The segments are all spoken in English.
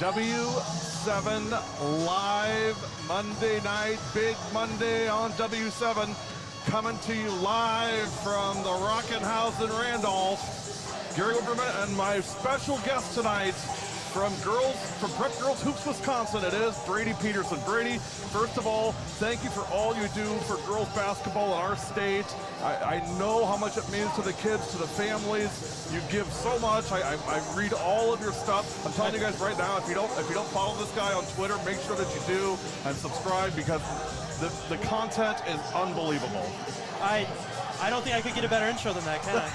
W7 Live Monday night, Big Monday on W7, coming to you live from the Rockin' House in Randolph. Gary Wilderman and my special guest tonight from Prep Girls Hoops Wisconsin, it is Brady Peterson. Brady, first of all, thank you for all you do for girls basketball in our state. I know how much it means to the kids, to the families. You give so much. I read all of your stuff. I'm telling you guys right now, if you don't follow this guy on Twitter, make sure that you do and subscribe, because the content is unbelievable. I don't think I could get a better intro than that, can I?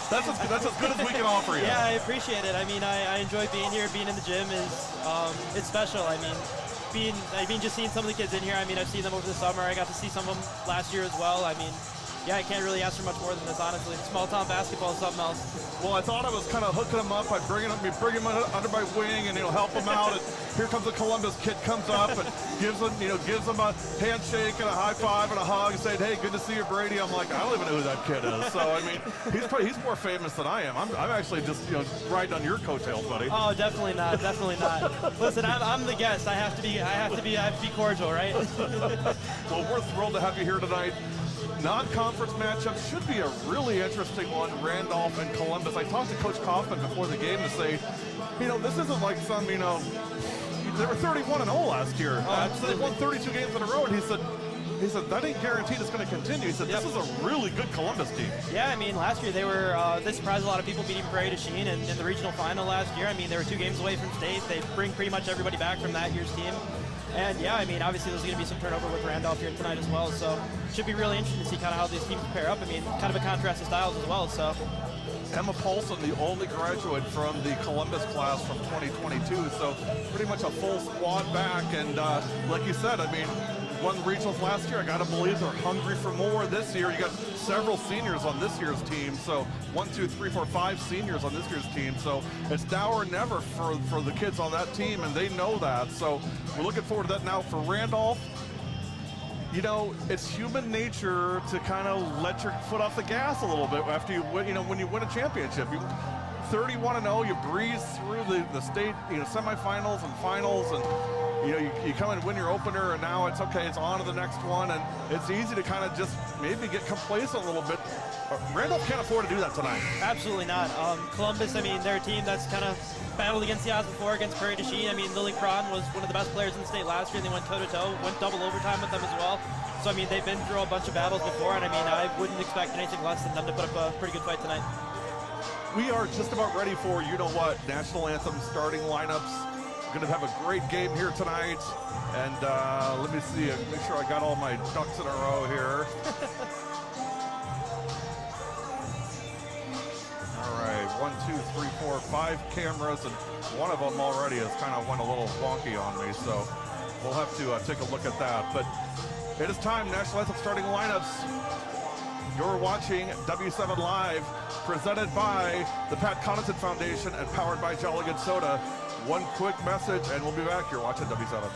That's as good as we can offer you. Yeah, I appreciate it. I mean, I enjoy being here. Being in the gym is it's special. I mean, just seeing some of the kids in here. I mean, I've seen them over the summer. I got to see some of them last year as well. I mean, yeah, I can't really ask for much more than this, honestly. Small town basketball is something else. Well, I thought I was kind of hooking them up. I'd bring him under my wing and help him out. And here comes a Columbus kid, comes up and gives him a handshake and a high five and a hug, and saying, "Hey, good to see you, Brady." I'm like, I don't even know who that kid is. So I mean, he's more famous than I am. I'm actually just riding on your coattails, buddy. Oh, definitely not. Definitely not. Listen, I'm the guest. I have to be cordial, right? Well, we're thrilled to have you here tonight. Non-conference matchup should be a really interesting one, Randolph and Columbus. I talked to Coach Kaufman before the game to say, this isn't like some, they were 31-0 last year. So they won 32 games in a row, and he said, that ain't guaranteed it's going to continue. He said, this is a really good Columbus team. Yeah, I mean, last year they surprised a lot of people, beating Prairie du Chien in the regional final last year. I mean, they were 2 games away from state. They bring pretty much everybody back from that year's team. And yeah, I mean, obviously there's going to be some turnover with Randolph here tonight as well. So it should be really interesting to see kind of how these teams pair up. I mean, kind of a contrast of styles as well. So Emma Paulson, the only graduate from the Columbus class from 2022. So pretty much a full squad back. And like you said, I mean, won regionals last year. I got to believe they're hungry for more this year. You got several seniors on this year's team. So 1, 2, 3, 4, 5 seniors on this year's team. So it's now or never for the kids on that team, and they know that. So we're looking forward to that. Now for Randolph, it's human nature to kind of let your foot off the gas a little bit after when you win a championship. 31-0, you breeze through the state, semifinals and finals, and you come and win your opener, and now it's okay, it's on to the next one, and it's easy to kind of just maybe get complacent a little bit. Randolph can't afford to do that tonight. Absolutely not. Columbus, I mean, they're a team that's kind of battled against the odds before, against Prairie du Chien. I mean, Lily Cron was one of the best players in the state last year, and they went toe-to-toe, went double overtime with them as well. So, I mean, they've been through a bunch of battles before, and I mean, I wouldn't expect anything less than them to put up a pretty good fight tonight. We are just about ready for, national anthem starting lineups. We're going to have a great game here tonight. And let me see, make sure I got all my ducks in a row here. All right, 1, 2, 3, 4, 5 cameras, and one of them already has kind of went a little wonky on me. So we'll have to take a look at that. But it is time, national anthem starting lineups. You're watching W7 Live, presented by the Pat Connaughton Foundation and powered by Jolly Good Soda. One quick message, and we'll be back. You're watching W7.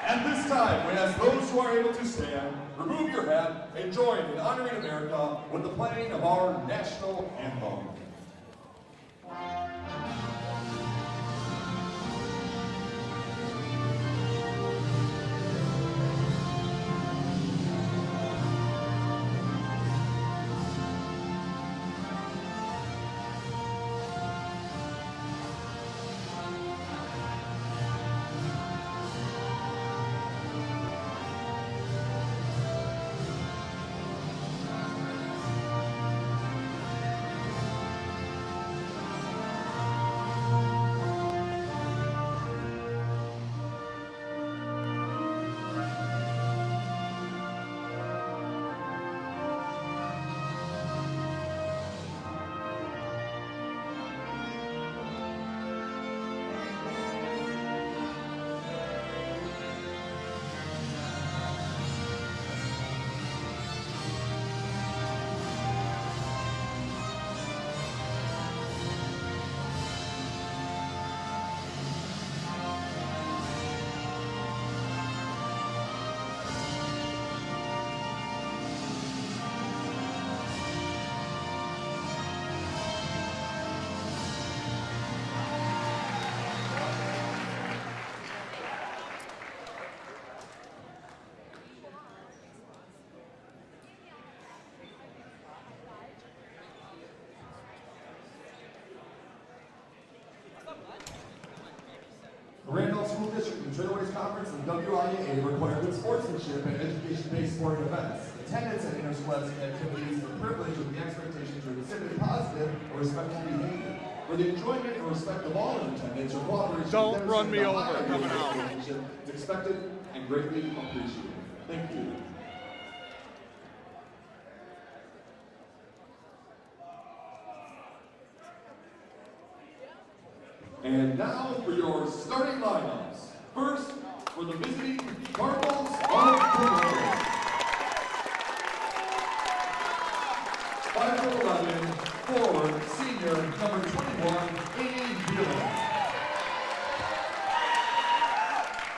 At this time, we ask those who are able to stand, remove your hat, and join in honoring America with the playing of our national anthem. the WIAA require good sportsmanship and education-based sporting events. Attendance at interscholastic activities is a privilege with the expectation to exhibit positive or respectful behavior. For the enjoyment and respect of all in attendance, your cooperation Don't run me over coming out. is expected and greatly appreciated. Thank you. And now for your starting lineups. First, for the visiting Cardinals of Randolph. 5'11", forward, senior, number 21, Amy Beelan.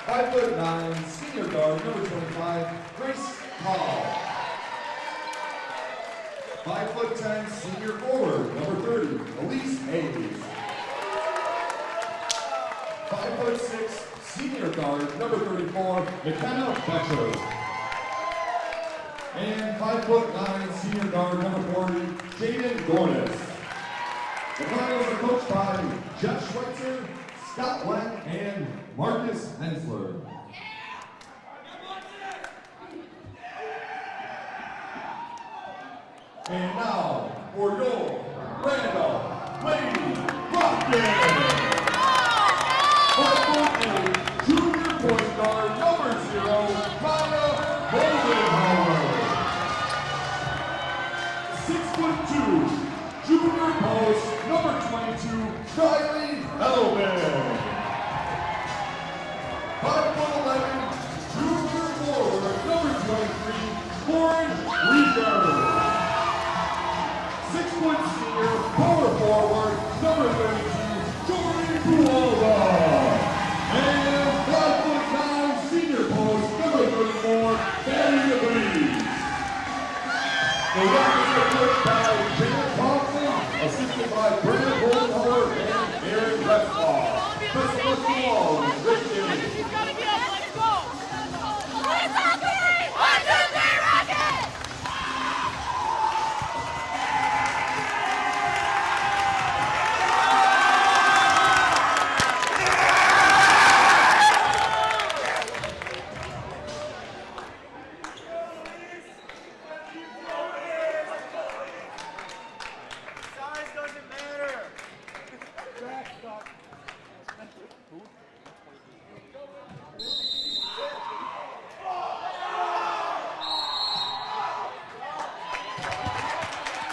5'9", senior guard, number 25, Grace Hall. 5'10", senior forward, number 30, Elise Hayes. 5'6", senior guard, number 34, McKenna Becher. And 5'9", senior guard, number 40, Jaden Gornis. The Cardinals are coached by Jeff Schweitzer, Scott Black, and Marcus Hensler. And now, for your Randolph Lady Rocket! 5'8", junior point guard, number 0, Maya Goldenhauer. 6'2", junior post, number 22, Kylie Elvin. 5'11", junior forward, number 23, Lauren Rieger. 6' senior, power forward, number 32, Jordan Bualda. And 5'9", senior post, number 34, Barry Lee. The Rockets are coached by Janet Kaufman, assisted by Brandon Goldenhauer and Aaron Westlaw. Best of luck to all with great games. He's gotta be up, let's go! Let's go, Barry! 1, 2, 3, Rocket!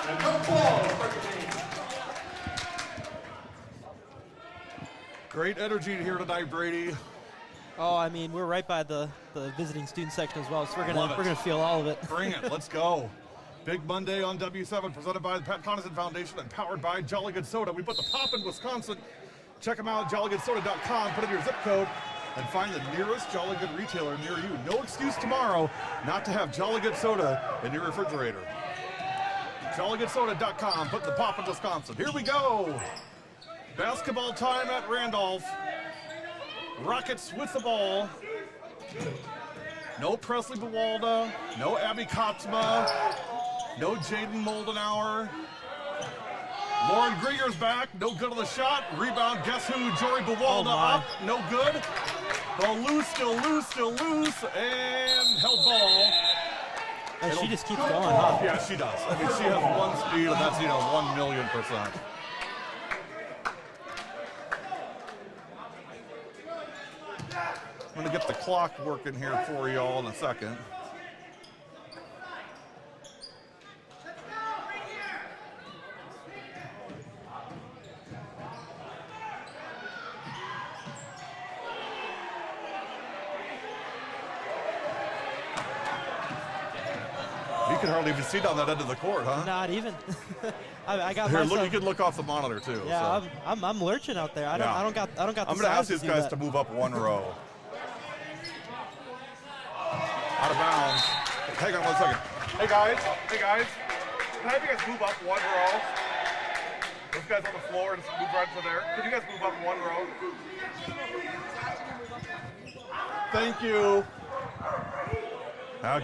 And no ball to start the game. Great energy here tonight, Brady. Oh, I mean, we're right by the visiting student section as well, so we're Love it. gonna feel all of it. Bring it. Let's go. Big Monday on W7, presented by the Pat Connaughton Foundation and powered by Jolly Good Soda. We put the pop in Wisconsin. Check them out at jollygoodsoda.com. Put in your zip code and find the nearest Jolly Good retailer near you. No excuse tomorrow not to have Jolly Good Soda in your refrigerator. jollygoodsoda.com. Put the pop in Wisconsin. Here we go. Basketball time at Randolph. Rockets with the ball. No Presley Buwalda, no Abby Kotzma, no Jaden Moldenauer. Lauren Grieger's back, no good on the shot. Rebound, guess who? Jory Buwalda up, no good. Ball loose, still loose, and held ball. And she just keeps going, huh? Yeah, she does. I mean, she has one speed, and that's, 1,000,000%. I'm going to get the clock working here for you all in a second. You can hardly even see down that end of the court, huh? Not even. I got Here, myself. look, you can look off the monitor too. Yeah, so. I'm lurching out there. I don't got the I'm going to size ask these do guys that. to move up one row. Out of bounds. Hang on 1 second. Hey guys, can I have you guys move up one row? Those guys on the floor and move right to there. Can you guys move up one row? Thank you.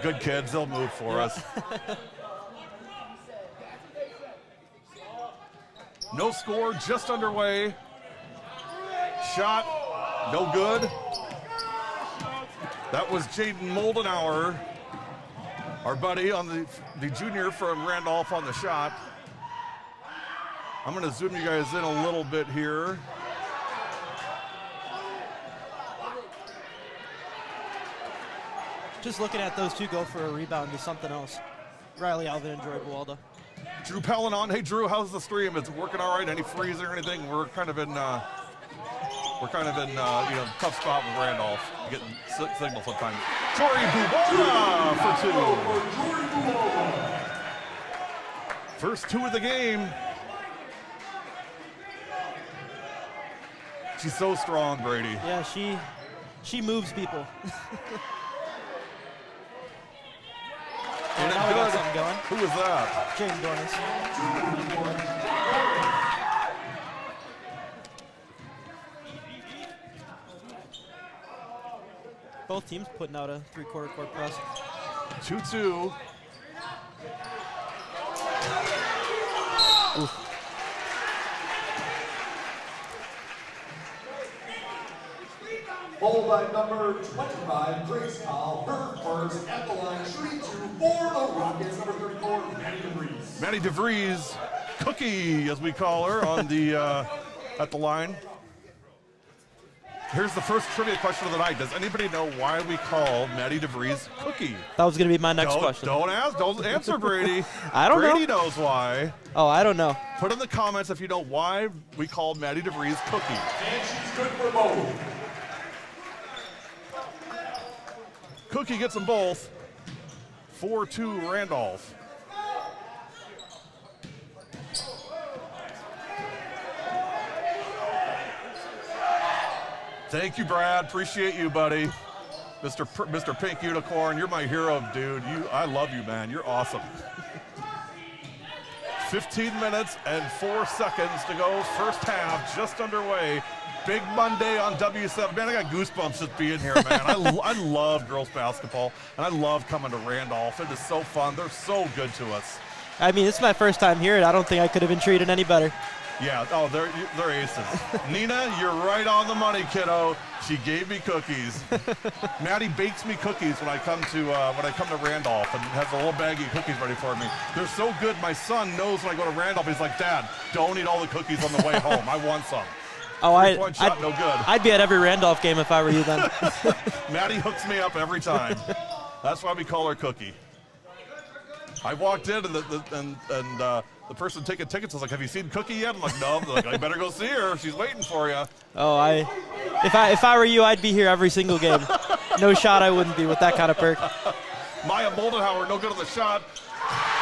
Good kids, they'll move for us. No score, just underway. Shot, no good. That was Jaden Moldenauer, our buddy on the junior from Randolph on the shot. I'm going to zoom you guys in a little bit here. Just looking at those two go for a rebound is something else. Riley Alvin and Joy Buwalda. Drew Pellin on. Hey, Drew, how's the stream? It's working all right? Any freeze or anything? We're kind of in tough spot with Randolph. Getting signal sometimes. Jory Buwalda for two. First two of the game. She's so strong, Brady. Yeah, she moves people. And now we got something going. Who was that? Jaden Dornis. Both teams putting out a three-quarter court press. 2-2. Followed by number 25, Grace Hall, her first at the line, shooting 2 for the Rockets, number 34, Maddie DeVries. Maddie DeVries, Cookie, as we call her, on the at the line. Here's the first trivia question of the night. Does anybody know why we call Maddie DeVries Cookie? That was going to be my next question. Don't answer, Brady. I don't know. Brady knows why. Oh, I don't know. Put in the comments if you know why we called Maddie DeVries Cookie. And she's good for both. Cookie gets them both. 4-2 Randolph. Thank you, Brad. Appreciate you, buddy. Mr. Pink Unicorn, you're my hero, dude. I love you, man. You're awesome. 15 minutes and 4 seconds to go. First half just underway. Big Monday on W7. Man, I got goosebumps just being here, man. I love girls basketball, and I love coming to Randolph. It is so fun. They're so good to us. I mean, it's my first time here, and I don't think I could have been treated any better. Yeah, oh, they're aces. Nina, you're right on the money, kiddo. She gave me cookies. Maddie bakes me cookies when I come to Randolph, and has a little baggie of cookies ready for me. They're so good. My son knows when I go to Randolph, he's like, Dad, don't eat all the cookies on the way home. I want some. Oh, Three-point shot, no good. I'd be at every Randolph game if I were you then. Maddie hooks me up every time. That's why we call her Cookie. I walked in, and the person taking tickets was like, "Have you seen Cookie yet?" I'm like, "No." They're like, "I better go see her. She's waiting for you." Oh, if I were you, I'd be here every single game. No shot I wouldn't be with that kind of perk. Maya Moldenhauer, no good on the shot.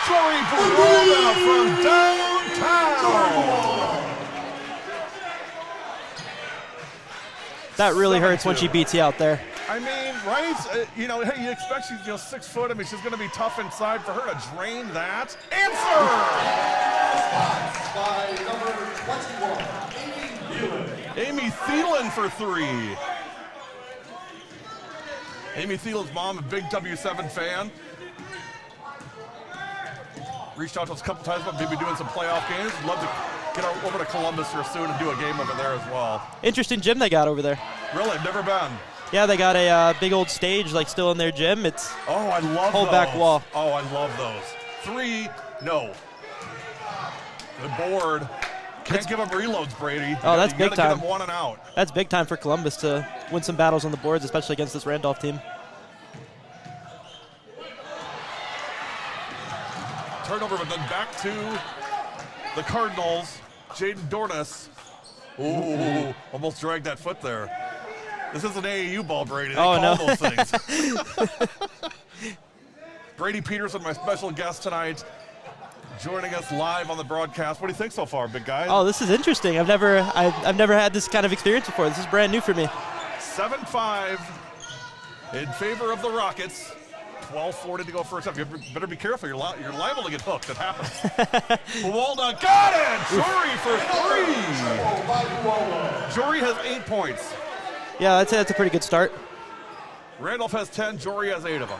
Jory Buwalda from downtown. That really hurts when she beats you out there. I mean, right? Hey, you expect she's 6 foot. I mean, she's going to be tough inside. For her to drain that. Answer! By number 21, Amy Thielen for 3. Amy Thielen's mom, a big W7 fan. Reached out to us a couple times about maybe doing some playoff games. Love to get over to Columbus here soon and do a game over there as well. Interesting gym they got over there. Really? I've never been. Yeah, they got a big old stage still in their gym. It's I love whole those. back wall. Oh, I love those. 3, no. Good board. Can't give them reloads, Brady. That's you big gotta time. Get them 1 and out. That's big time for Columbus to win some battles on the boards, especially against this Randolph team. Turnover, but then back to the Cardinals. Jaden Dornis. Ooh, almost dragged that foot there. This is an AAU ball, Brady. They call those things. Brady Peterson, my special guest tonight, joining us live on the broadcast. What do you think so far, big guy? Oh, this is interesting. I've never had this kind of experience before. This is brand new for me. 7-5 in favor of the Rockets. 12:40 to go first half. You better be careful. You're liable to get hooked. It happens. Buwalda got it! Jory for 3. Jory has 8 points. Yeah, that's a pretty good start. Randolph has 10. Jory has 8 of them.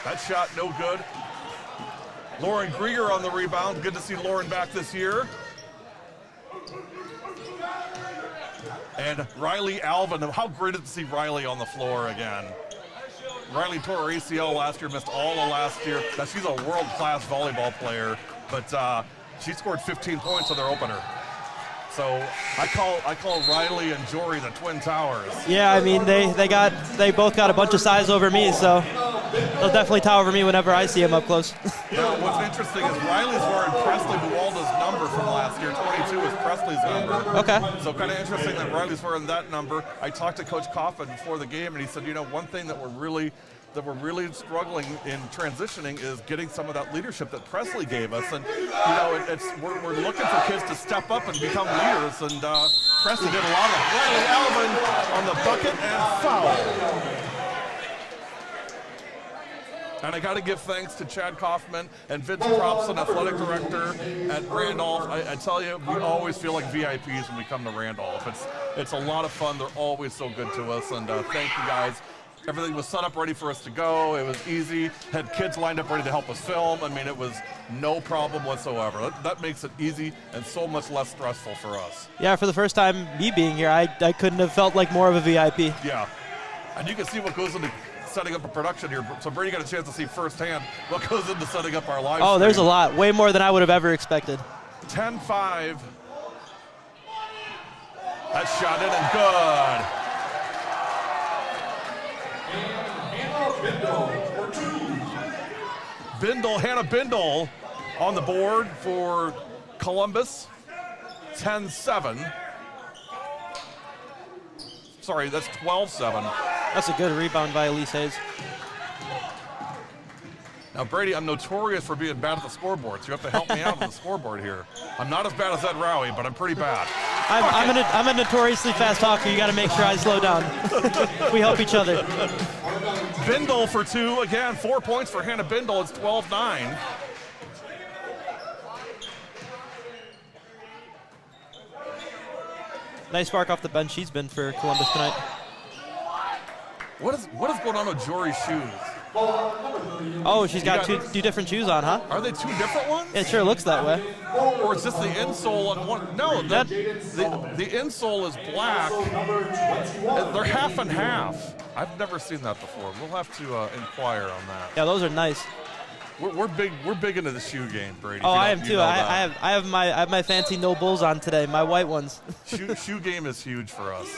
That shot no good. Lauren Grieger on the rebound. Good to see Lauren back this year. And Riley Alvin, how great to see Riley on the floor again. Riley tore her ACL last year, missed all of last year. Now, she's a world-class volleyball player, but she scored 15 points on their opener. So I call Riley and Jory the Twin Towers. Yeah, I mean they both got a bunch of size over me, so they'll definitely tower me whenever I see them up close. Yeah, what's interesting is Riley's wearing Presley Buwalda's number from last year. 22 is Presley's number. Okay. So kind of interesting that Riley's wearing that number. I talked to Coach Coffin before the game, and he said, one thing that we're really struggling in transitioning is getting some of that leadership that Presley gave us. And, we're looking for kids to step up and become leaders. And Presley did a lot of it. Riley Alvin on the bucket and foul. And I got to give thanks to Chad Kaufman and Vince Propson, athletic director at Randolph. I tell you, we always feel like VIPs when we come to Randolph. It's a lot of fun. They're always so good to us. And thank you guys. Everything was set up ready for us to go. It was easy. Had kids lined up ready to help us film. I mean, it was no problem whatsoever. That makes it easy and so much less stressful for us. Yeah, for the first time me being here, I couldn't have felt like more of a VIP. Yeah, and you can see what goes into setting up a production here. So Brady got a chance to see firsthand what goes into setting up our live stream. There's a lot, way more than I would have ever expected. 10-5. That's shot in and good. Hannah Bindle on the board for Columbus. 10-7. Sorry, that's 12-7. That's a good rebound by Elise Hayes. Now, Brady, I'm notorious for being bad at the scoreboard, so you have to help me out on the scoreboard here. I'm not as bad as Ed Rowie, but I'm pretty bad. I'm a notoriously fast talker. You got to make sure I slow down. We help each other. Bindle for two. Again, 4 points for Hannah Bindle. It's 12-9. Nice spark off the bench she's been for Columbus tonight. What is going on with Jory's shoes? Oh, she's got two different shoes on, huh? Are they two different ones? It sure looks that way. Or is this the insole on one? No, the insole is black. They're half and half. I've never seen that before. We'll have to inquire on that. Yeah, those are nice. We're big into the shoe game, Brady. Oh, I am too. I have my fancy no bulls on today, my white ones. shoe game is huge for us.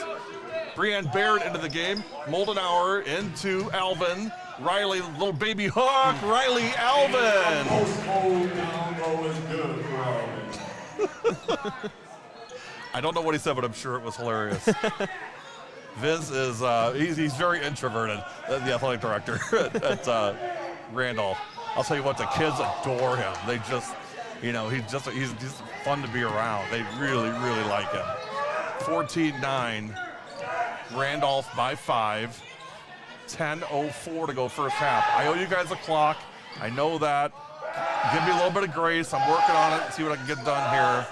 Brianne Baird into the game. Moldenauer into Alvin. Riley, little baby hook. Riley Alvin. I don't know what he said, but I'm sure it was hilarious. Vince is he's very introverted, the athletic director at Randolph. I'll tell you what, the kids adore him. They just, he's just fun to be around. They really, really like him. 14-9, Randolph by 5. 10:04 to go first half. I owe you guys a clock. I know that. Give me a little bit of grace. I'm working on it. See what I can get done here.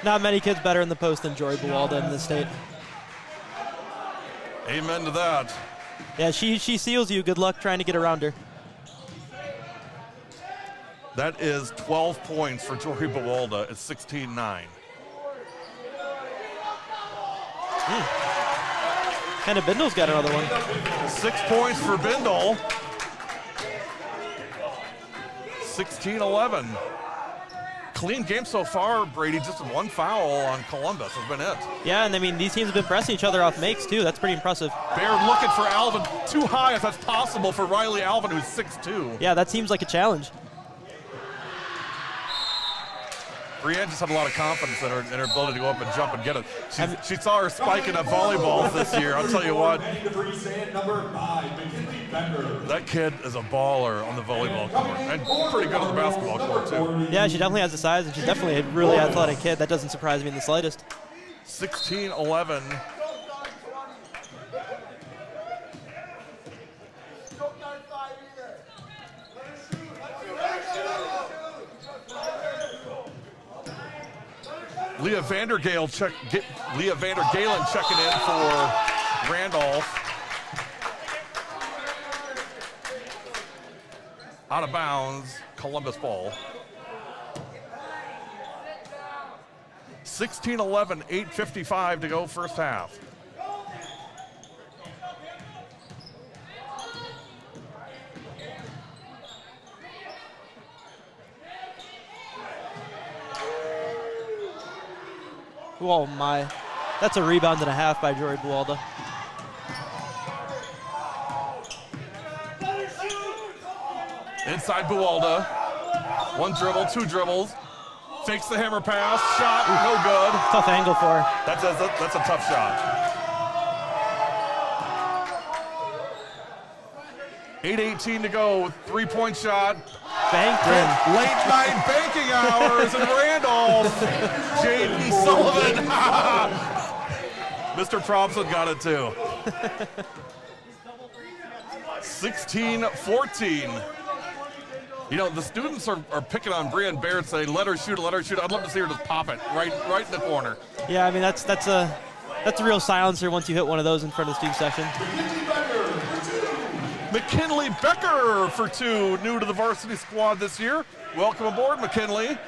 Not many kids better in the post than Jory Buwalda in this state. Amen to that. Yeah, she seals you. Good luck trying to get around her. That is 12 points for Jory Buwalda. It's 16-9. Hannah Bindle's got another one. 6 points for Bindle. 16-11. Clean game so far, Brady. Just one foul on Columbus has been it. Yeah, and I mean, these teams have been pressing each other off makes, too. That's pretty impressive. Baird looking for Alvin. Too high if that's possible for Riley Alvin, who's 6'2". Yeah, that seems like a challenge. Brienne just had a lot of confidence in her ability to go up and jump and get it. She saw her spiking up volleyballs this year. I'll tell you what. That kid is a baller on the volleyball court and pretty good on the basketball court, too. Yeah, she definitely has the size, and she's definitely a really athletic kid. That doesn't surprise me in the slightest. 16-11. Leah Vandergalen checking in for Randolph. Out of bounds, Columbus ball. 16-11, 8:55 to go first half. Oh my. That's a rebound and a half by Jory Buwalda. Inside Buwalda. One dribble, two dribbles. Fakes the hammer pass. Shot, no good. Tough angle for her. That's a tough shot. 8:18 to go. Three-point shot. Banked in. Late night banking hours in Randolph. Jaden Sullivan. Mr. Probson got it too. 16-14. You know, the students are picking on Brian Baird, saying, let her shoot, let her shoot. I'd love to see her just pop it right in the corner. Yeah, I mean, that's a real silencer once you hit one of those in front of the student section. McKinley Becker for two, new to the varsity squad this year. Welcome aboard, McKinley.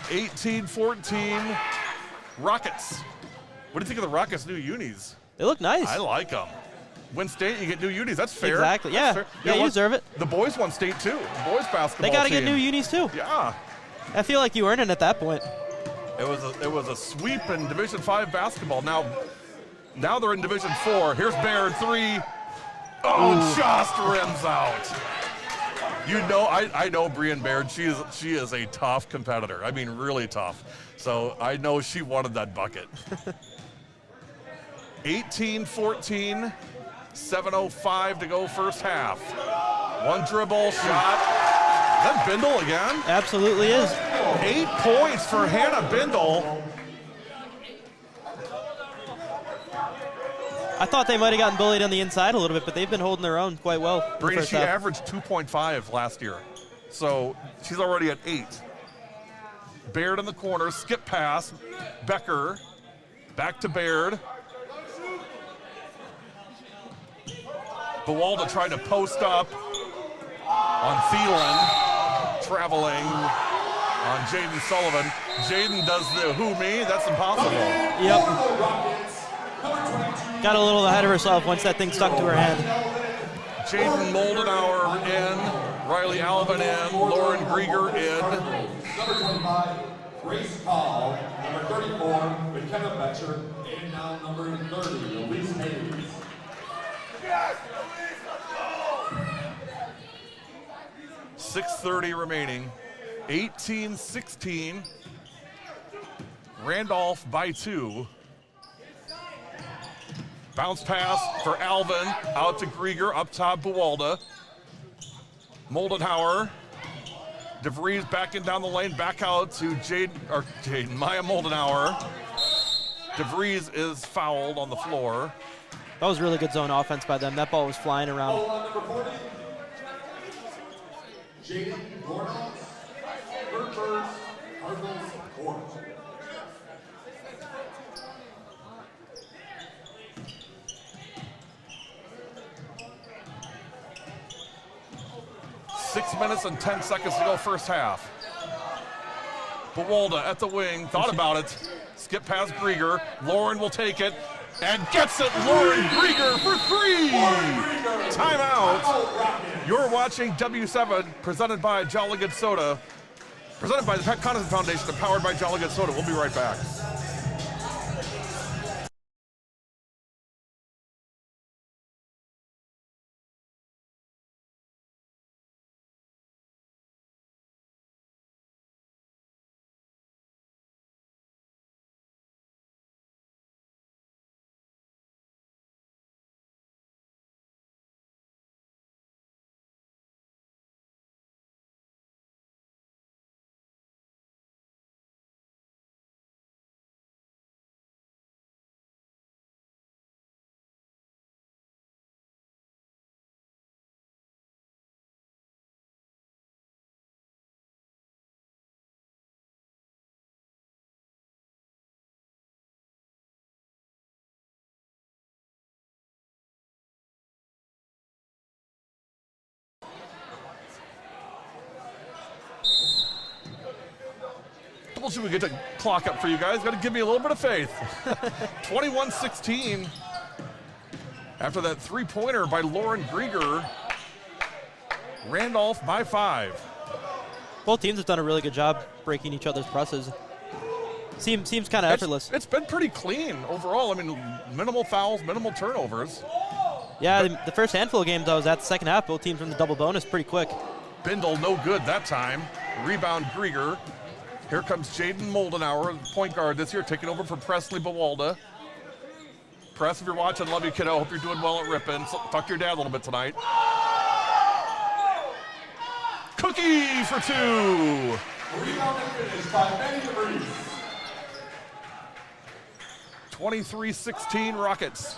18-14, Rockets. What do you think of the Rockets' new unis? They look nice. I like them. Win state, you get new unis. That's fair. Exactly. Yeah. Fair. Yeah, you deserve it. The boys won state too. The boys basketball They got to team. get new unis too. Yeah. I feel like you earn it at that point. It was a sweep in Division 5 basketball. Now they're in Division 4. Here's Baird, three. Oh, just rims out. You know, I know Brian Baird. She is a tough competitor. I mean, really tough. So I know she wanted that bucket. 18-14, 7:05 to go first half. One dribble, shot. Is that Bindle again? Absolutely is. 8 points for Hannah Bindle. I thought they might have gotten bullied on the inside a little bit, but they've been holding their own quite well. in the Brady, first she half. averaged 2.5 last year. So she's already at 8. Baird in the corner, skip pass. Becker, back to Baird. Buwalda tried to post up on Thielen, traveling on Jaden Sullivan. Jaden does the who me, that's impossible. Yep. Got a little ahead of herself once that thing stuck to her hand. Jaden Moldenauer in, Riley Alvin in, Lauren Grieger in. Number 25, Grace Hall. Number 34, McKenna Betcher. And now number 30, Elise Hayes. 6:30 remaining. 18-16. Randolph by 2. Bounce pass for Alvin, out to Grieger, up top Buwalda. Moldenhauer. DeVries backing down the lane, back out to Maya Moldenhauer. DeVries is fouled on the floor. That was really good zone offense by them. That ball was flying around. Foul on number 40, Jaden Gordon. Her first, Cardinals court. Six minutes and 10 seconds to go first half. Buwalda at the wing, thought about it. Skip past Grieger. Lauren will take it and gets it. Lauren Grieger for 3. Timeout. You're watching W7, presented by Jolly Good Soda. Presented by the Pat Connaughton Foundation and powered by Jolly Good Soda. We'll be right back. told you we get to clock up for you guys. Got to give me a little bit of faith. 21-16. After that three-pointer by Lauren Grieger, Randolph by 5. Both teams have done a really good job breaking each other's presses. Seems kind of effortless. It's been pretty clean overall. I mean, minimal fouls, minimal turnovers. Yeah, the first handful of games I was at the second half, both teams from the double bonus pretty quick. Bindle no good that time. Rebound Grieger. Here comes Jaden Moldenauer, point guard this year, taking over for Presley Bawalda. Press, if you're watching, love you, kiddo. Hope you're doing well at Ripon. So, talk to your dad a little bit tonight. Cookie for 2. Rebound and finish by Benny DeVries. 23-16 Rockets.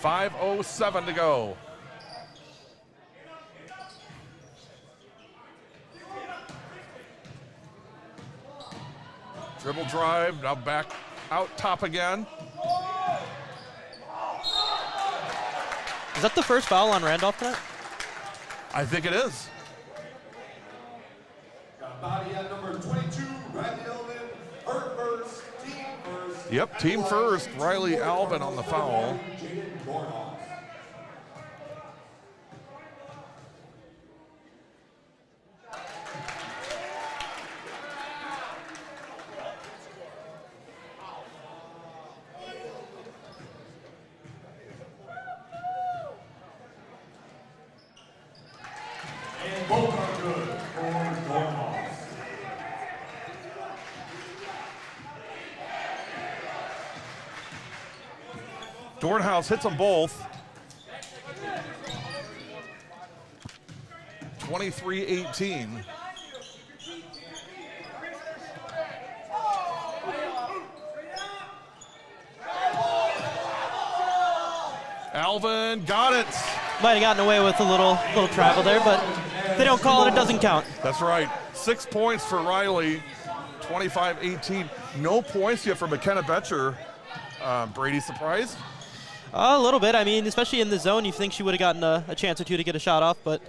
5:07 to go. Dribble drive, now back out top again. Is that the first foul on Randolph tonight? I think it is. Got body at number 22, Riley Alvin, hurt first, team first. Yep, team first. Riley Alvin on the foul. Jaden Dornoff. And both are good for Dornoff. Dornhouse hits them both. 23-18. Alvin got it. Might have gotten away with a little travel there, but if they don't call it, it doesn't count. That's right. 6 points for Riley. 25-18. No points yet for McKenna Betcher. Brady surprised? A little bit. I mean, especially in the zone, you think she would have gotten a chance or two to get a shot off. But,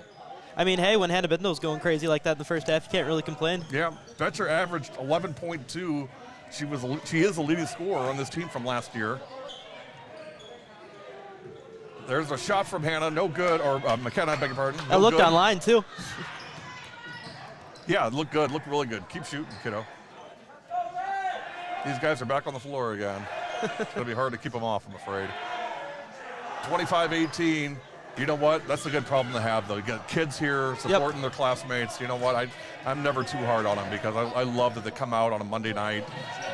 I mean, hey, when Hannah Bindle's going crazy like that in the first half, you can't really complain. Yeah, Betcher averaged 11.2. She is the leading scorer on this team from last year. There's a shot from Hannah, no good, or McKenna, I beg your pardon. I looked online, too. Yeah, it looked good, looked really good. Keep shooting, kiddo. These guys are back on the floor again. It's going to be hard to keep them off, I'm afraid. 25-18. You know what? That's a good problem to have, though. You get kids here supporting their classmates. You know what? I'm never too hard on them because I love that they come out on a Monday night.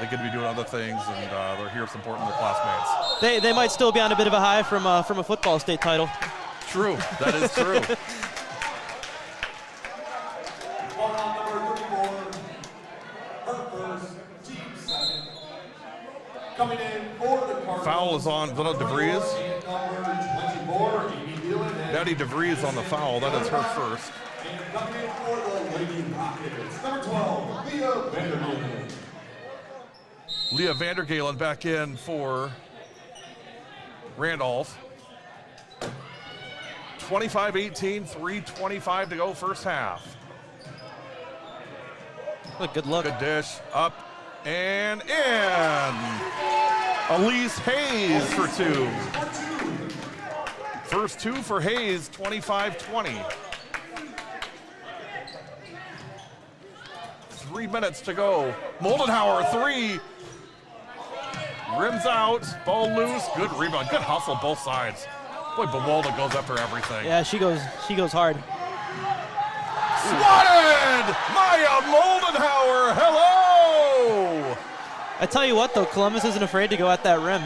They get to be doing other things, and they're here supporting their classmates. They might still be on a bit of a high from a football state title. True. That is true. Coming in for the Cardinals. Foul is on Vanna DeVries. And number 24, Amy Dillon. Nettie DeVries on the foul. That is her first. And coming in for the Lady Rockets, number 12, Leah Vanderbilt. Leah Vandergalen back in for Randolph. 25-18, 3:25 to go first half. Good look. Good dish, up and in. Elise Hayes for 2. First 2 for Hayes, 25-20. 3 minutes to go. Moldenhauer, 3. Rims out, ball loose, good rebound, good hustle both sides. Boy, Bawalda goes after everything. Yeah, she goes hard. Swatted! Maya Moldenhauer, hello! I tell you what, though, Columbus isn't afraid to go at that rim.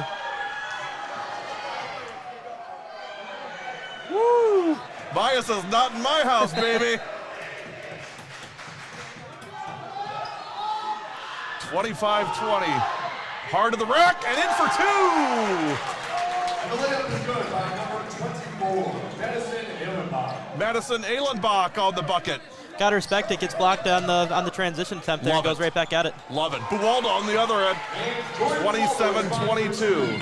Woo! Maya says, not in my house, baby. 25-20. Hard to the rack and in for 2. And the layup is good by number 24, Madison Ehlenbach. Madison Ehlenbach on the bucket. Gotta respect it. Gets blocked on the transition attempt there and goes right back at it. Love it. Bawalda on the other end. 27-22.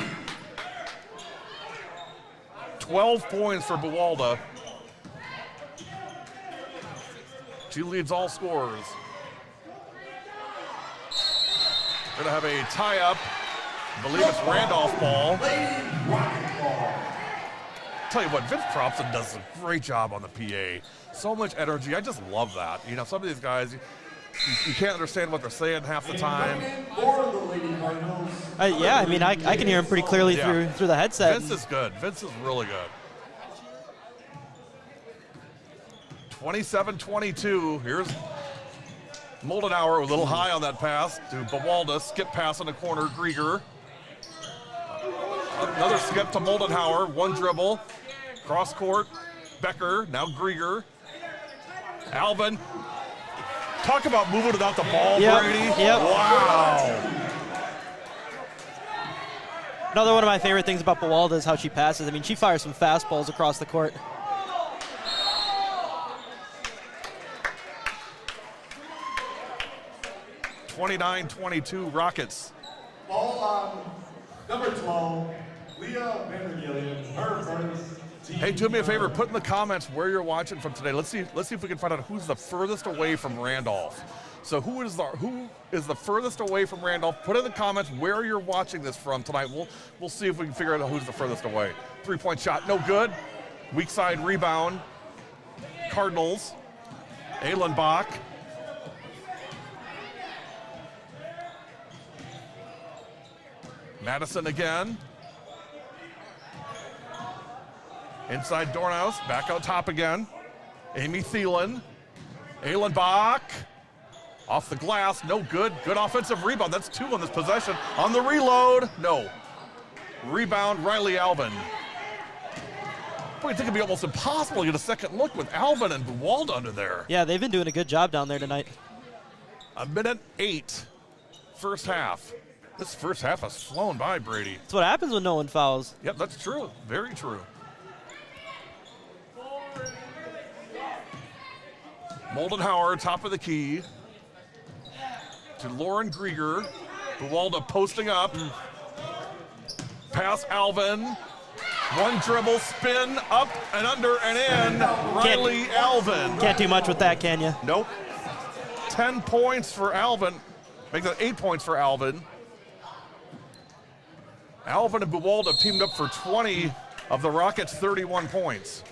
12 points for Bawalda. She leads all scorers. We're going to have a tie-up. I believe it's Randolph ball. Tell you what, Vince Propson does a great job on the PA. So much energy. I just love that. You know, some of these guys, you can't understand what they're saying half the time. Yeah, I mean, I can hear him pretty clearly through the headset. Vince is good. Vince is really good. 27-22. Here's Moldenauer, a little high on that pass to Bawalda. Skip pass in the corner, Grieger. Another skip to Moldenauer. One dribble. Cross court. Becker. Now Grieger. Alvin. Talk about moving without the ball, Brady. Yep. Wow. Another one of my favorite things about Bawalda is how she passes. I mean, she fires some fastballs across the court. (29-22) Ball on number 12, Leah Vandergillian, her first team. Hey, do me a favor, put in the comments where you're watching from today. Let's see if we can find out who's the furthest away from Randolph. So who is the furthest away from Randolph? Put in the comments where you're watching this from tonight. We'll see if we can figure out who's the furthest away. 3-point shot, no good. Weak side rebound. Cardinals. Ehlenbach. Madison again. Inside Dornhaus, back out top again. Amy Thielen. Ehlenbach. Off the glass, no good. Good offensive rebound. That's 2 on this possession. On the reload, no. Rebound, Riley Alvin. Boy, I think it'd be almost impossible to get a second look with Alvin and Buwalda under there. Yeah, they've been doing a good job down there tonight. 1:08, first half. This first half has flown by, Brady. That's what happens when no one fouls. Yep, that's true. Very true. Moldenauer, top of the key. To Lauren Grieger. Buwalda posting up. Pass Alvin. One dribble, spin, up and under and in. Riley Alvin. Can't do much with that, can you? Nope. 10 points for Alvin. Make that 8 points for Alvin. Alvin and Buwalda teamed up for 20 of the Rockets' 31 points.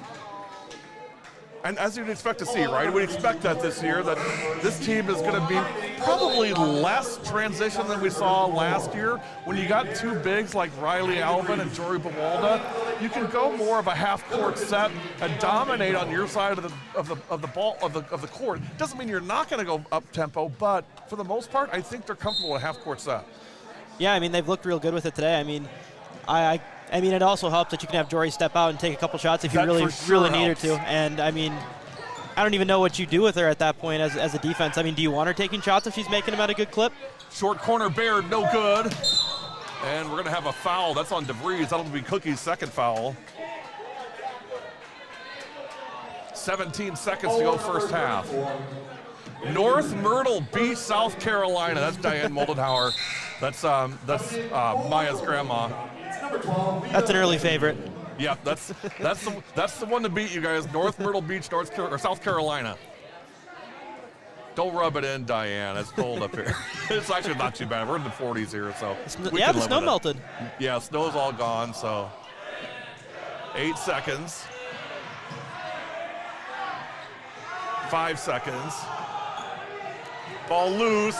And as you'd expect to see, right? We'd expect that this year, that this team is going to be probably less transition than we saw last year. When you got 2 bigs like Riley Alvin and Jory Buwalda, you can go more of a half-court set and dominate on your side of the court. Doesn't mean you're not going to go up tempo, but for the most part, I think they're comfortable with a half-court set. Yeah, I mean, they've looked real good with it today. I mean, I mean, it also helps that you can have Jory step out and take a couple shots if you really need her to. And, I mean, I don't even know what you do with her at that point as a defense. I mean, do you want her taking shots if she's making them at a good clip? Short corner, Baird, no good. And we're going to have a foul. That's on DeVries. That'll be Cookie's second foul. 17 seconds to go first half. North Myrtle Beach, South Carolina. That's Diane Moldenauer. That's Maya's grandma. That's an early favorite. Yeah, that's the one to beat, you guys. North Myrtle Beach, South Carolina. Don't rub it in, Diane. It's cold up here. It's actually not too bad. We're in the 40s here, so yeah, the snow melted. Yeah, snow's all gone. So 8 seconds. 5 seconds. Ball loose.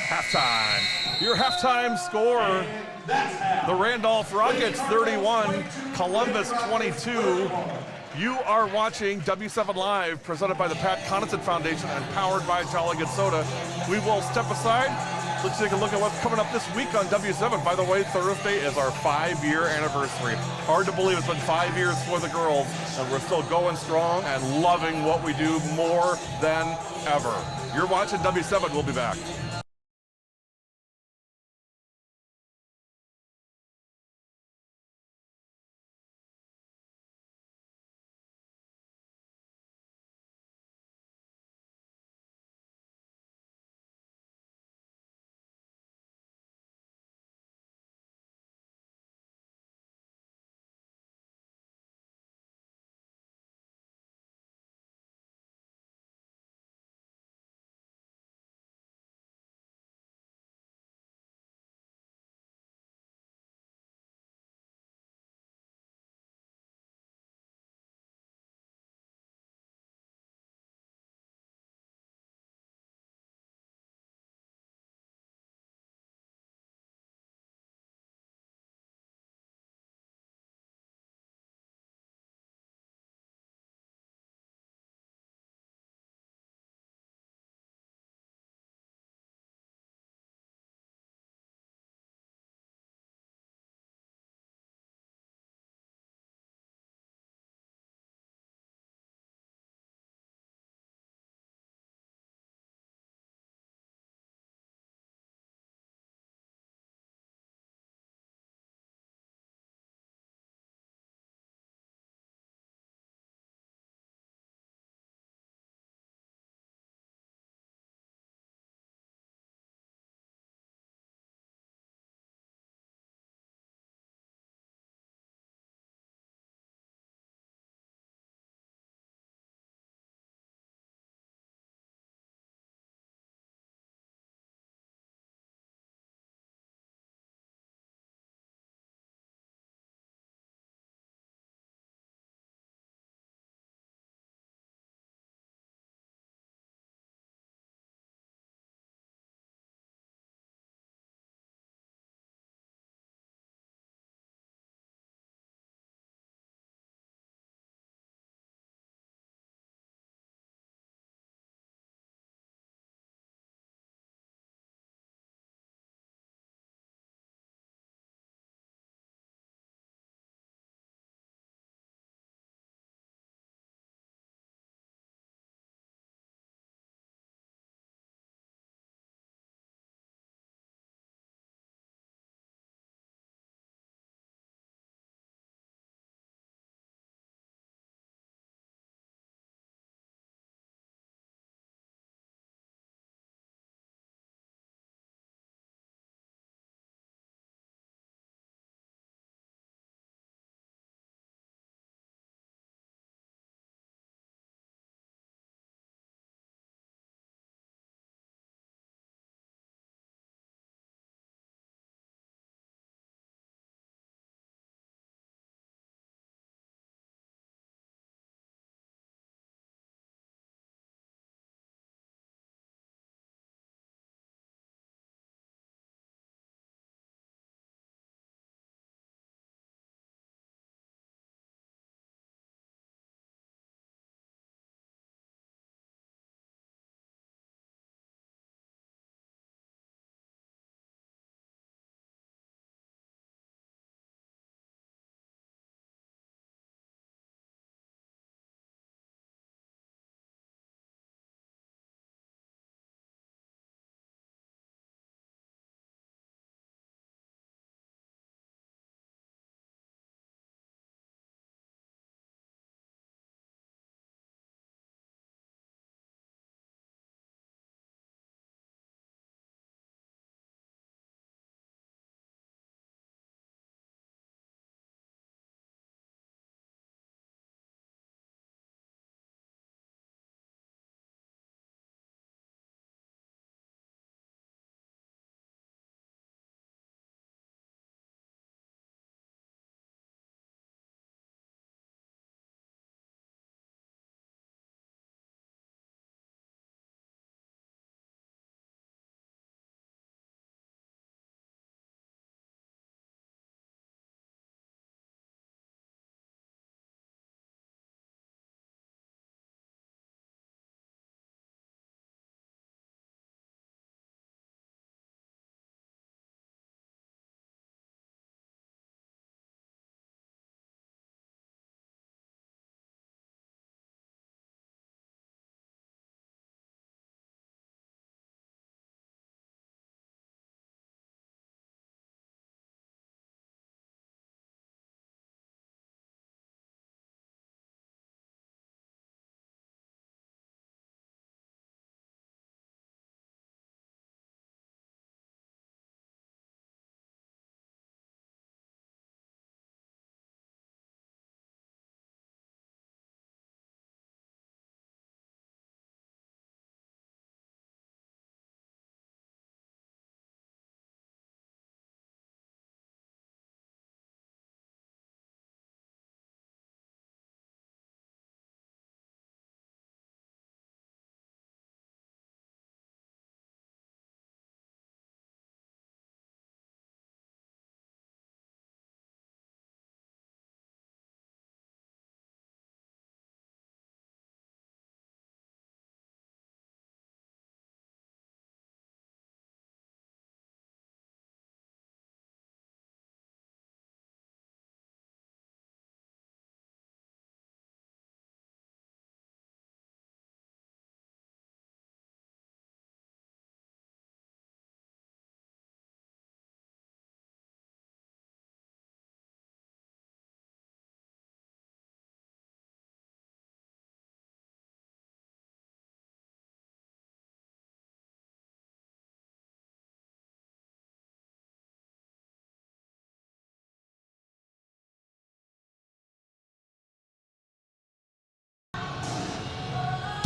Halftime. Your halftime score. The Randolph Rockets 31, Columbus 22. You are watching W7 Live, presented by the Pat Connaughton Foundation and powered by Jolly Good Soda. We will step aside. Let's take a look at what's coming up this week on W7. By the way, Thursday is our 5-year anniversary. Hard to believe it's been 5 years for the girls, and we're still going strong and loving what we do more than ever. You're watching W7. We'll be back.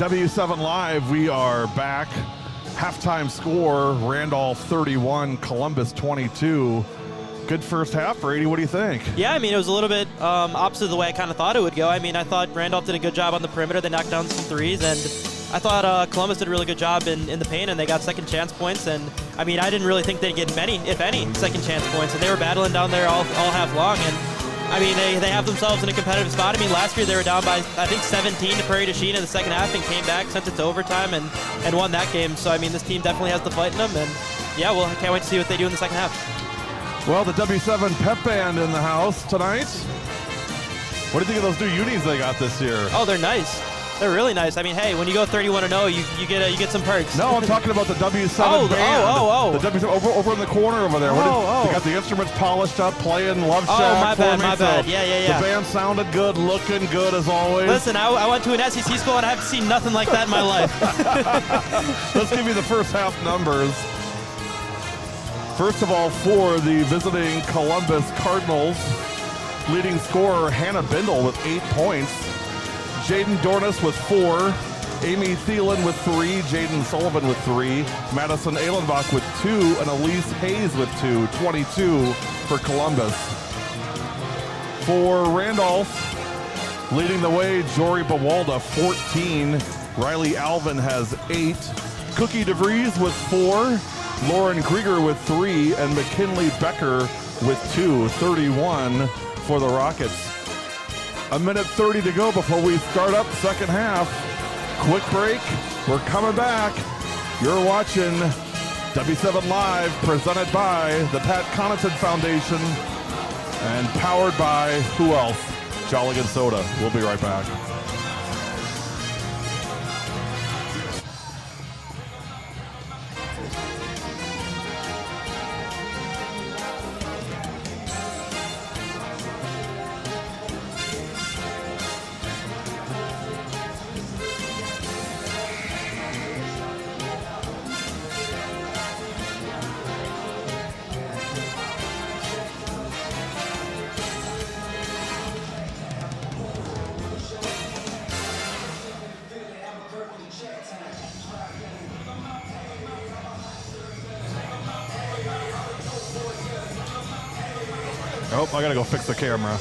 W7 Live, we are back. Halftime score, Randolph 31, Columbus 22. Good first half, Brady. What do you think? Yeah, I mean, it was a little bit opposite of the way I kind of thought it would go. I mean, I thought Randolph did a good job on the perimeter. They knocked down some threes, and I thought Columbus did a really good job in the paint, and they got second chance points. And, I mean, I didn't really think they'd get many, if any, second chance points. And they were battling down there all half long. And, I mean, they have themselves in a competitive spot. I mean, last year they were down by, I think, 17 to Prairie du Chien in the second half and came back, sent it to overtime, and won that game. So, I mean, this team definitely has the fight in them. And, yeah, well, I can't wait to see what they do in the second half. Well, the W7 pep band in the house tonight. What do you think of those new unis they got this year? Oh, they're nice. They're really nice. I mean, hey, when you go 31-0, you get some perks. No, I'm talking about the W7 band. Oh. The W7 over in the corner over there. They got the instruments polished up, playing Love Shack. Oh, my for me, bad. Yeah. The band sounded good, looking good as always. Listen, I went to an SEC school and I haven't seen nothing like that in my life. Let's give you the first half numbers. First of all, for the visiting Columbus Cardinals, leading scorer Hannah Bindle with 8 points. Jaden Dornis with 4. Amy Thielen with 3. Jaden Sullivan with 3. Madison Ehlenbach with 2. And Elise Hayes with 2. 22 for Columbus. For Randolph, leading the way, Jory Bawalda, 14. Riley Alvin has 8. Cookie DeVries with 4. Lauren Krieger with 3, and McKinley Becker with 2, 31 for the Rockets. A minute 30 to go before we start up second half. Quick break. We're coming back. You're watching W7 Live, presented by the Pat Connaughton Foundation and powered by who else? Jolligan Soda. We'll be right back. Oh, I gotta go fix the camera.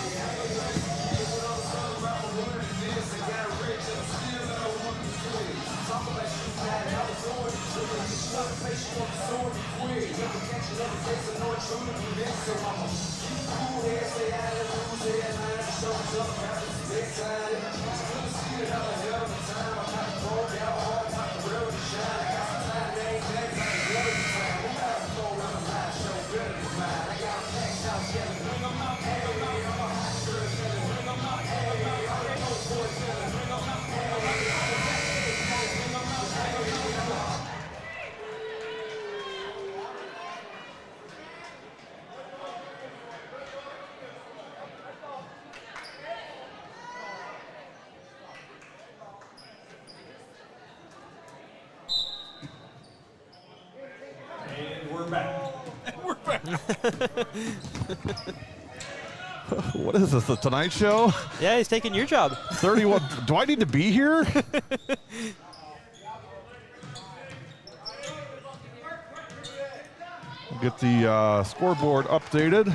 What is this, the Tonight Show? Yeah, he's taking your job. 31. Do I need to be here? Get the scoreboard updated.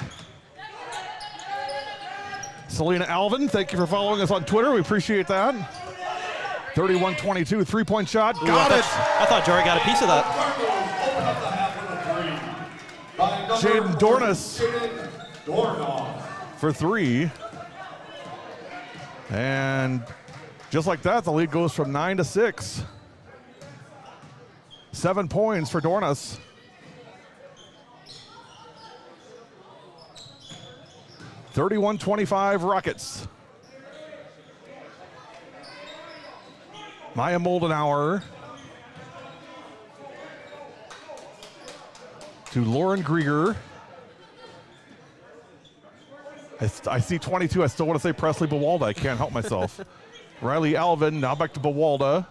Selena Alvin, thank you for following us on Twitter. We appreciate that. 31-22, three-point shot. Got it. I thought Jory got a piece of that. Jaden Dornis for 3. And just like that, the lead goes from 9 to 6. 7 points for Dornis. (31-25) Rockets. Maya Moldenauer to Lauren Grieger. I see 22. I still want to say Presley Bawalda. I can't help myself. Riley Alvin, now back to Bawalda.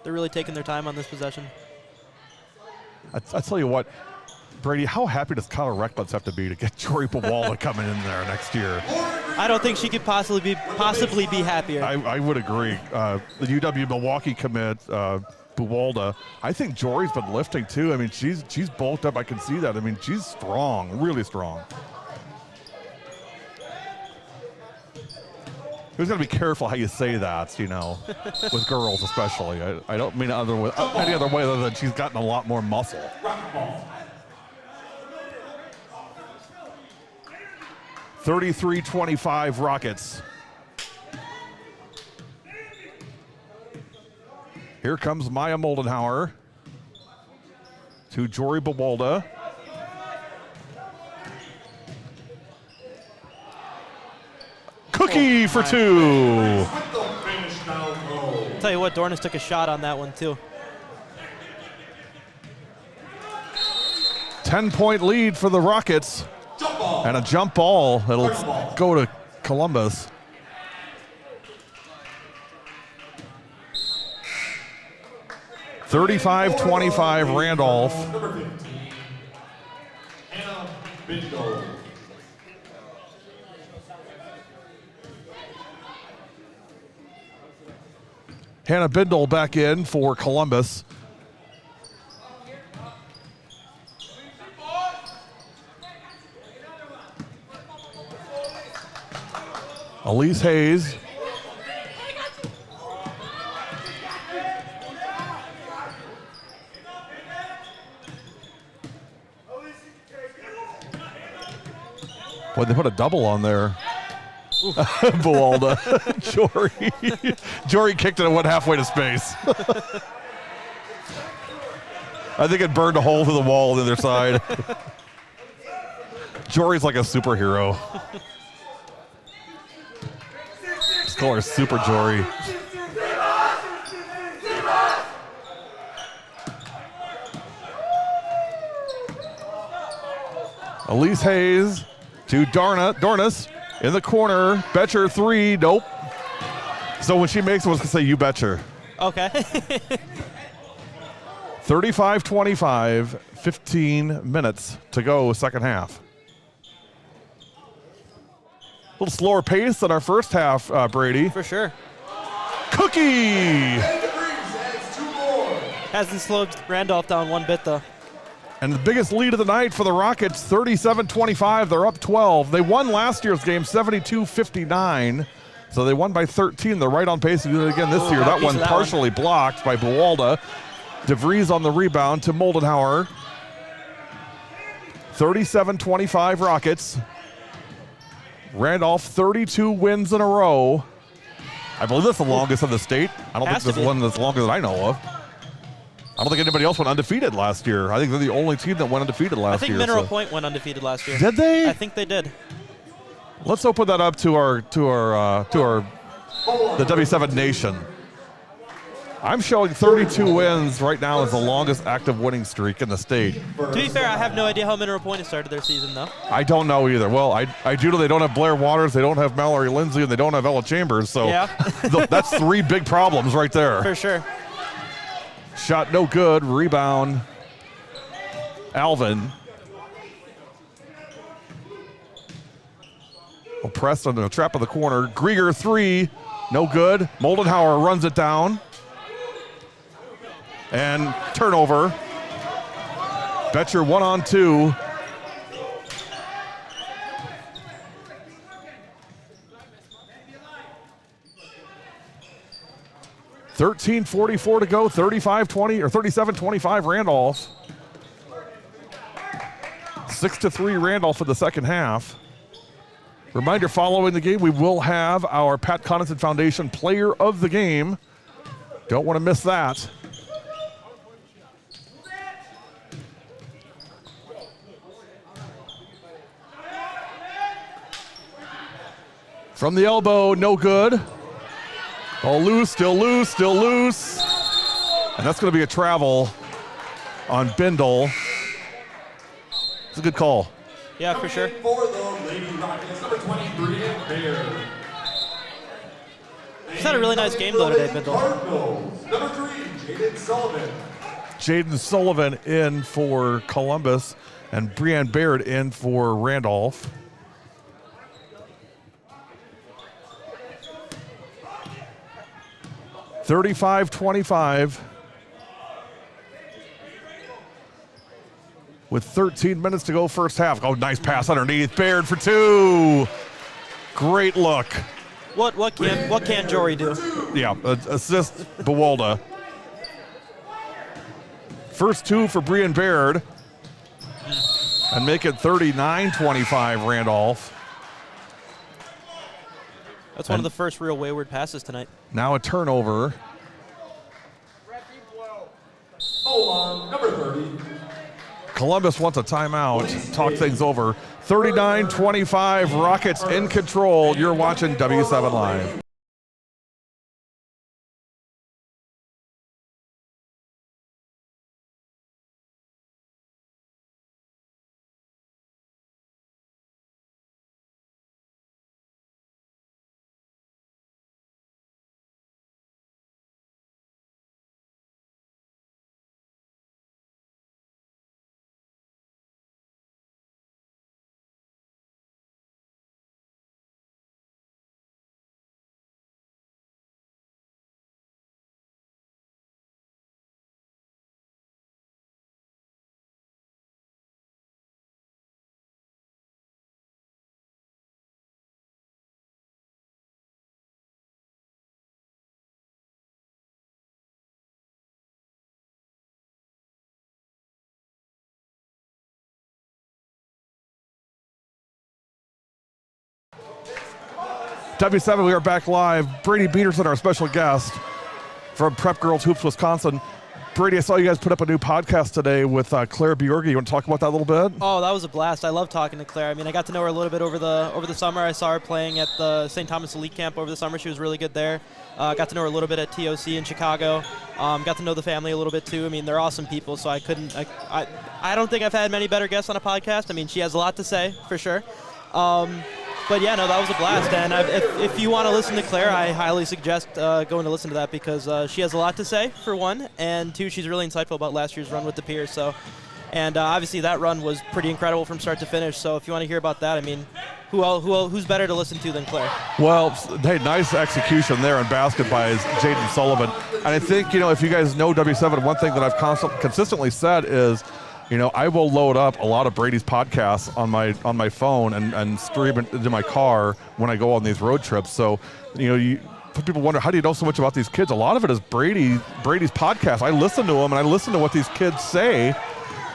They're really taking their time on this possession. I tell you what, Brady, how happy does Kyle Reckless have to be to get Jory Buwalda coming in there next year? I don't think she could possibly be happier. I would agree. The UW Milwaukee commit, Buwalda, I think Jory's been lifting too. I mean, she's bulked up. I can see that. I mean, she's strong, really strong. Who's got to be careful how you say that, you know, with girls especially. I don't mean any other way other than she's gotten a lot more muscle. 33-25 Rockets. Here comes Maya Moldenhauer to Jory Buwalda. Cookie for two. Tell you what, Dornis took a shot on that one too. 10-point lead for the Rockets. And a jump ball that'll go to Columbus. (35-25) Randolph. Hannah Bindle back in for Columbus. Elise Hayes. Boy, they put a double on there. Buwalda. Jory kicked it and went halfway to space. I think it burned a hole through the wall on the other side. Jory's like a superhero. Let's call her Super Jory. Elise Hayes to Dornis in the corner. Betcher three. Nope. So when she makes it, I was going to say, you betcher. Okay. 35-25, 15 minutes to go, second half. A little slower pace than our first half, Brady. For sure. Cookie! Hasn't slowed Randolph down one bit, though. And the biggest lead of the night for the Rockets, 37-25. They're up 12. They won last year's game, 72-59. So they won by 13. They're right on pace to do it again this year. That one partially blocked by Buwalda. DeVries on the rebound to Moldenhauer. 37-25 Rockets. Randolph, 32 wins in a row. I believe that's the longest in the state. I don't think there's one that's longer than I know of. I don't think anybody else went undefeated last year. I think they're the only team that went undefeated last year. I think Mineral Point went undefeated last year. Did they? I think they did. Let's open that up to our the W7 Nation. I'm showing 32 wins right now as the longest active winning streak in the state. To be fair, I have no idea how Mineral Point has started their season, though. I don't know either. Well, I do know they don't have Blair Waters, they don't have Mallory Lindsay, and they don't have Ella Chambers. So yeah. That's three big problems right there. For sure. Shot no good. Rebound. Alvin. Well, pressed on the trap of the corner. Grieger three. No good. Moldenhauer runs it down. And turnover. Betcher 1-on-2. $13:44 to go, 35-20 or 37-25 Randolph. 6-3 Randolph for the second half. Reminder, following the game, we will have our Pat Connaughton Foundation Player of the Game. Don't want to miss that. From the elbow, no good. Oh, loose, still loose, still loose. And that's going to be a travel on Bindle. It's a good call. Yeah, for sure. For the Lady Rockets, number 23, Bear. She's had a really nice game, though, today, Bindle. Cardinals, number 3, Jaden Sullivan. Jaden Sullivan in for Columbus. and Brianne Baird in for Randolph. (35-25) with 13 minutes to go first half. Oh, nice pass underneath. Baird for 2. Great look. What can Jory do? Yeah, assist Buwalda. First 2 for Brianne Baird. And make it 39-25 Randolph. That's one of the first real wayward passes tonight. Now a turnover. Number 30. Columbus wants a timeout. Talk things over. 39-25, Rockets in control. You're watching W7 Live. W7, we are back live. Brady Peterson, our special guest from Prep Girls Hoops, Wisconsin. Brady, I saw you guys put up a new podcast today with Claire Bjorgi. You want to talk about that a little bit? Oh, that was a blast. I love talking to Claire. I mean, I got to know her a little bit over the summer. I saw her playing at the St. Thomas Elite Camp over the summer. She was really good there. Got to know her a little bit at TOC in Chicago. Got to know the family a little bit too. I mean, they're awesome people, so I don't think I've had many better guests on a podcast. I mean, she has a lot to say, for sure. But yeah, no, that was a blast. And if you want to listen to Claire, I highly suggest going to listen to that because she has a lot to say, for one, and two, she's really insightful about last year's run with the Piers. So, and obviously that run was pretty incredible from start to finish. So if you want to hear about that, I mean, who's better to listen to than Claire? Well, hey, nice execution there in basket by Jaden Sullivan. And I think, if you guys know W7, one thing that I've consistently said is, I will load up a lot of Brady's podcasts on my phone and stream it into my car when I go on these road trips. So, people wonder, how do you know so much about these kids? A lot of it is Brady's podcast. I listen to them, and I listen to what these kids say.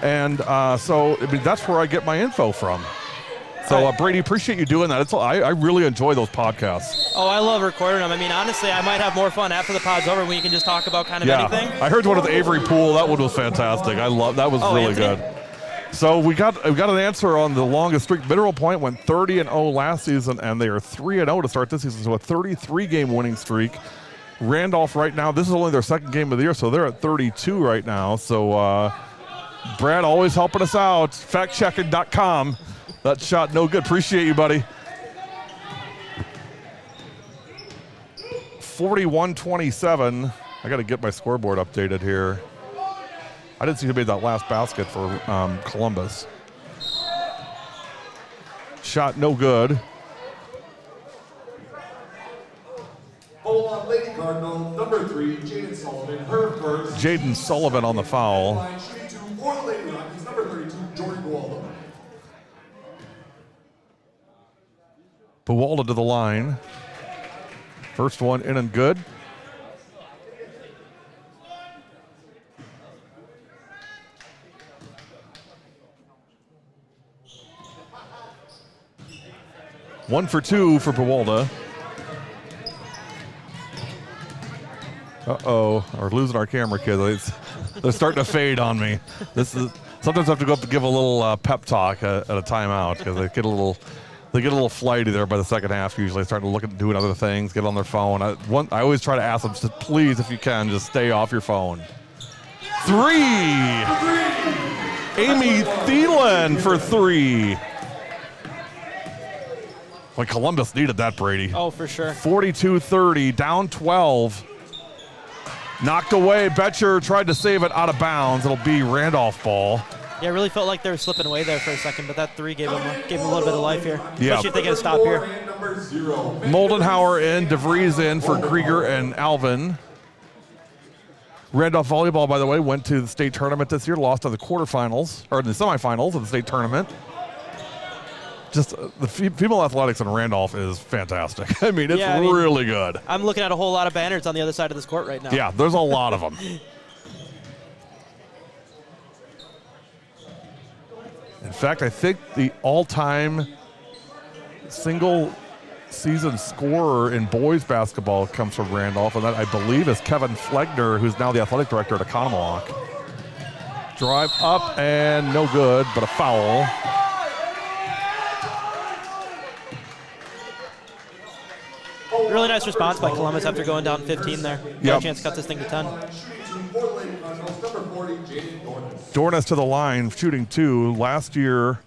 And so, I mean, that's where I get my info from. So, Brady, appreciate you doing that. I really enjoy those podcasts. Oh, I love recording them. I mean, honestly, I might have more fun after the pod's over when you can just talk about kind of anything. I heard one of the Avery Pool. That one was fantastic. I love that. Was really Anthony? Good. So we got an answer on the longest streak. Mineral Point went 30-0 last season, and they are 3-0 to start this season. So a 33-game winning streak. Randolph right now, this is only their second game of the year, so they're at 32 right now. So Brad always helping us out. Factchecking.com. That shot no good. Appreciate you, buddy. 41-27. I got to get my scoreboard updated here. I didn't see who made that last basket for Columbus. Shot no good. Hold on, Lady Cardinal, number 3, Jaden Sullivan, her first. Jaden Sullivan on the foul. Line shooting 2 for the Lady Rockies, number 32, Jordan Buwalda. Buwalda to the line. First one in and good. One for two for Buwalda. Uh-oh, we're losing our camera, kids. They're starting to fade on me. Sometimes I have to go up to give a little pep talk at a timeout because they get a little flighty there by the second half. Usually, starting to look at doing other things, get on their phone. I always try to ask them, please, if you can, just stay off your phone. 3. Amy Thielen for 3. Like Columbus needed that, Brady. Oh, for sure. 42-30, down 12. Knocked away. Betcher tried to save it out of bounds. It'll be Randolph ball. Yeah, it really felt like they were slipping away there for a second, but that 3 gave them a little bit of life here, especially if they get a stop here. Moldenhauer in, DeVries in for Krieger and Alvin. Randolph volleyball, by the way, went to the state tournament this year, lost in the quarterfinals, or in the semifinals of the state tournament. Just the female athletics in Randolph is fantastic. I mean, it's really good. I'm looking at a whole lot of banners on the other side of this court right now. Yeah, there's a lot of them. In fact, I think the all-time single season scorer in boys basketball comes from Randolph, and that I believe is Kevin Flegner, who's now the athletic director at Economowoc. Drive up and no good, but a foul. Really nice response by Columbus after going down 15 there. Got a chance to cut this thing to 10. Dornes to the line, shooting 2. Last year,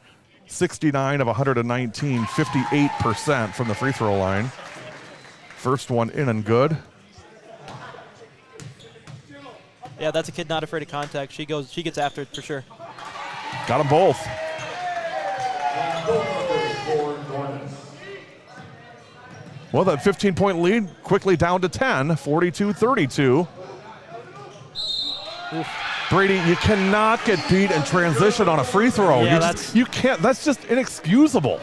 69 of 119, 58% from the free throw line. First one in and good. Yeah, that's a kid not afraid of contact. She gets after it for sure. Got them both. Well, that 15-point lead quickly down to 10, 42-32. Brady, you cannot get beat in transition on a free throw. Yeah, you can't. That's just inexcusable.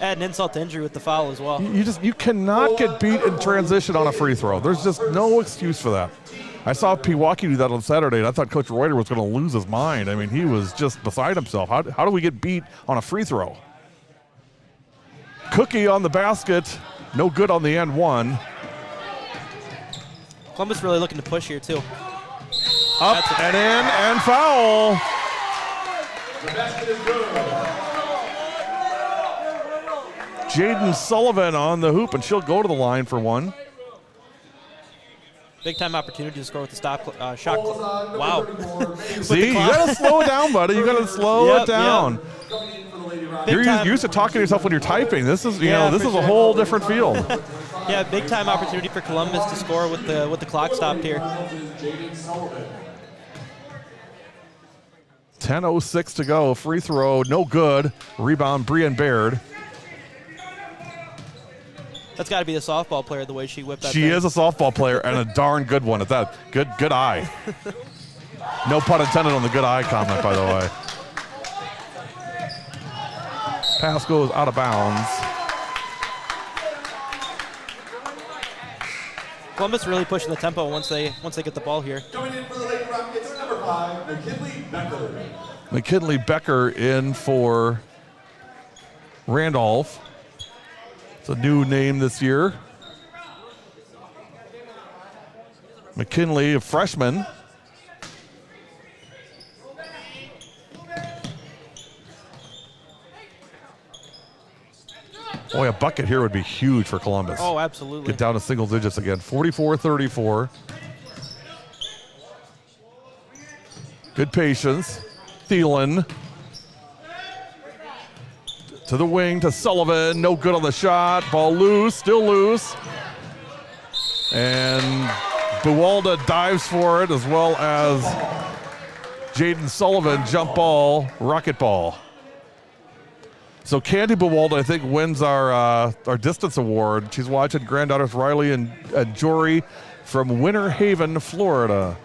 Add an insult to injury with the foul as well. You cannot get beat in transition on a free throw. There's just no excuse for that. I saw Pewaukee do that on Saturday, and I thought Coach Reuter was going to lose his mind. I mean, he was just beside himself. How do we get beat on a free throw? Cookie on the basket. No good on the end one. Columbus really looking to push here, too. Up and in and foul. The basket is good. Jaden Sullivan on the hoop, and she'll go to the line for one. Big time opportunity to score with the stop shot. Wow. See, you got to slow it down, buddy. You got to slow it down. You're used to talking to yourself when you're typing. This is, this is a whole different field. Yeah, big time opportunity for Columbus to score with the clock stopped here. 10:06 to go. Free throw, no good. Rebound, Brian Baird. That's got to be the softball player, the way she whipped that. She is a softball player and a darn good one at that. Good eye. No pun intended on the good eye comment, by the way. Pass goes out of bounds. Columbus really pushing the tempo once they get the ball here. Coming in for the Lady Rockets, number 5, McKinley Becker. McKinley Becker in for Randolph. It's a new name this year. McKinley, a freshman. Boy, a bucket here would be huge for Columbus. Oh, absolutely. Get down to single digits again. 44-34. Good patience. Thielen. To the wing, to Sullivan. No good on the shot. Ball loose, still loose. And Buwalda dives for it, as well as Jaden Sullivan. Jump ball, rocket ball. So Candy Buwalda, I think, wins our distance award. She's watching granddaughters Riley and Jory from Winter Haven, Florida.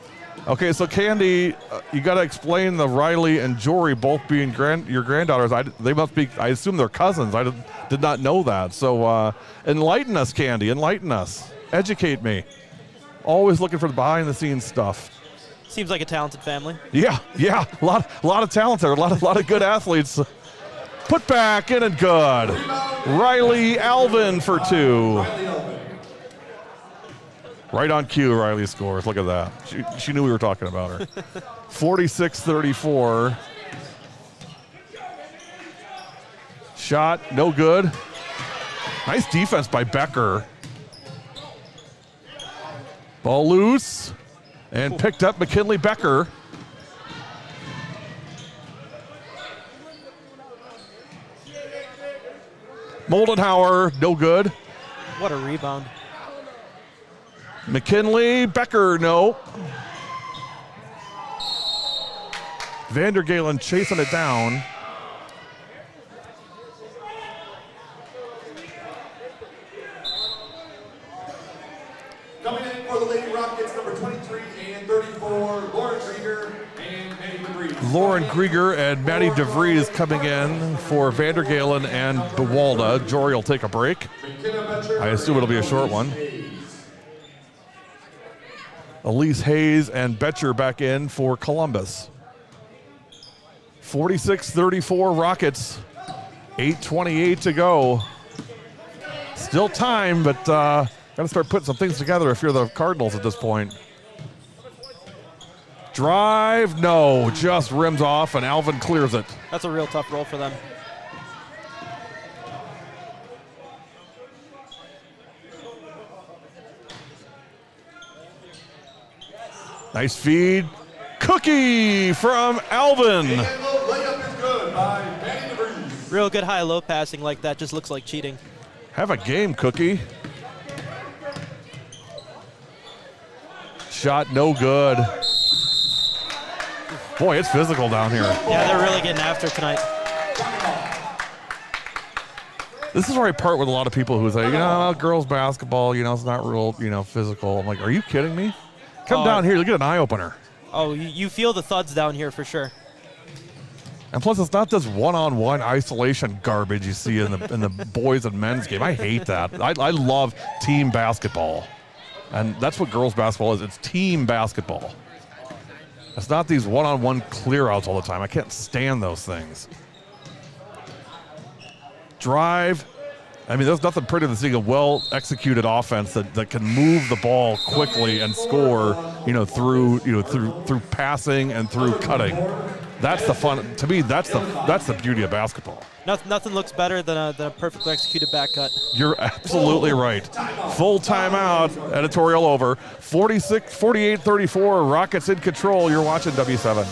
Okay, so Candy, you got to explain the Riley and Jory both being your granddaughters. They must be, I assume they're cousins. I did not know that. So enlighten us, Candy. Enlighten us. Educate me. Always looking for the behind-the-scenes stuff. Seems like a talented family. Yeah. A lot of talent there. A lot of good athletes. Put back in and good. Riley Alvin for 2. Right on cue, Riley scores. Look at that. She knew we were talking about her. 46-34. Shot, no good. Nice defense by Becker. Ball loose. And picked up McKinley Becker. Moldenhauer, no good. What a rebound. McKinley, Becker, no. Vandergalen chasing it down. Coming in for the Lady Rockets, number 23 and 34, Lauren Krieger and Maddie DeVries. Lauren Krieger and Maddie DeVries coming in for Vandergalen and Buwalda. Jory will take a break. I assume it'll be a short one. Elise Hayes and Betcher back in for Columbus. 46-34 Rockets. 8:28 to go. Still time, but got to start putting some things together if you're the Cardinals at this point. Drive, no, just rims off, and Alvin clears it. That's a real tough roll for them. Nice feed. Cookie from Alvin. And the layup is good by Maddie DeVries. Real good high-low passing like that just looks like cheating. Have a game, Cookie. Shot no good. Boy, it's physical down here. Yeah, they're really getting after it tonight. This is where I part with a lot of people who say, you know, girls basketball, you know, it's not real, you know, physical. I'm like, are you kidding me? Come down here, you get an eye opener. Oh, you feel the thuds down here for sure. And plus, it's not this one-on-one isolation garbage you see in the boys and men's game. I hate that. I love team basketball. And that's what girls basketball is. It's team basketball. It's not these one-on-one clear-outs all the time. I can't stand those things. Drive. I mean, there's nothing prettier than seeing a well-executed offense that can move the ball quickly and score, through passing and through cutting. That's the fun. To me, that's the beauty of basketball. Nothing looks better than a perfectly executed back cut. You're absolutely right. Full timeout. Editorial over. 48-34. Rockets in control. You're watching W7.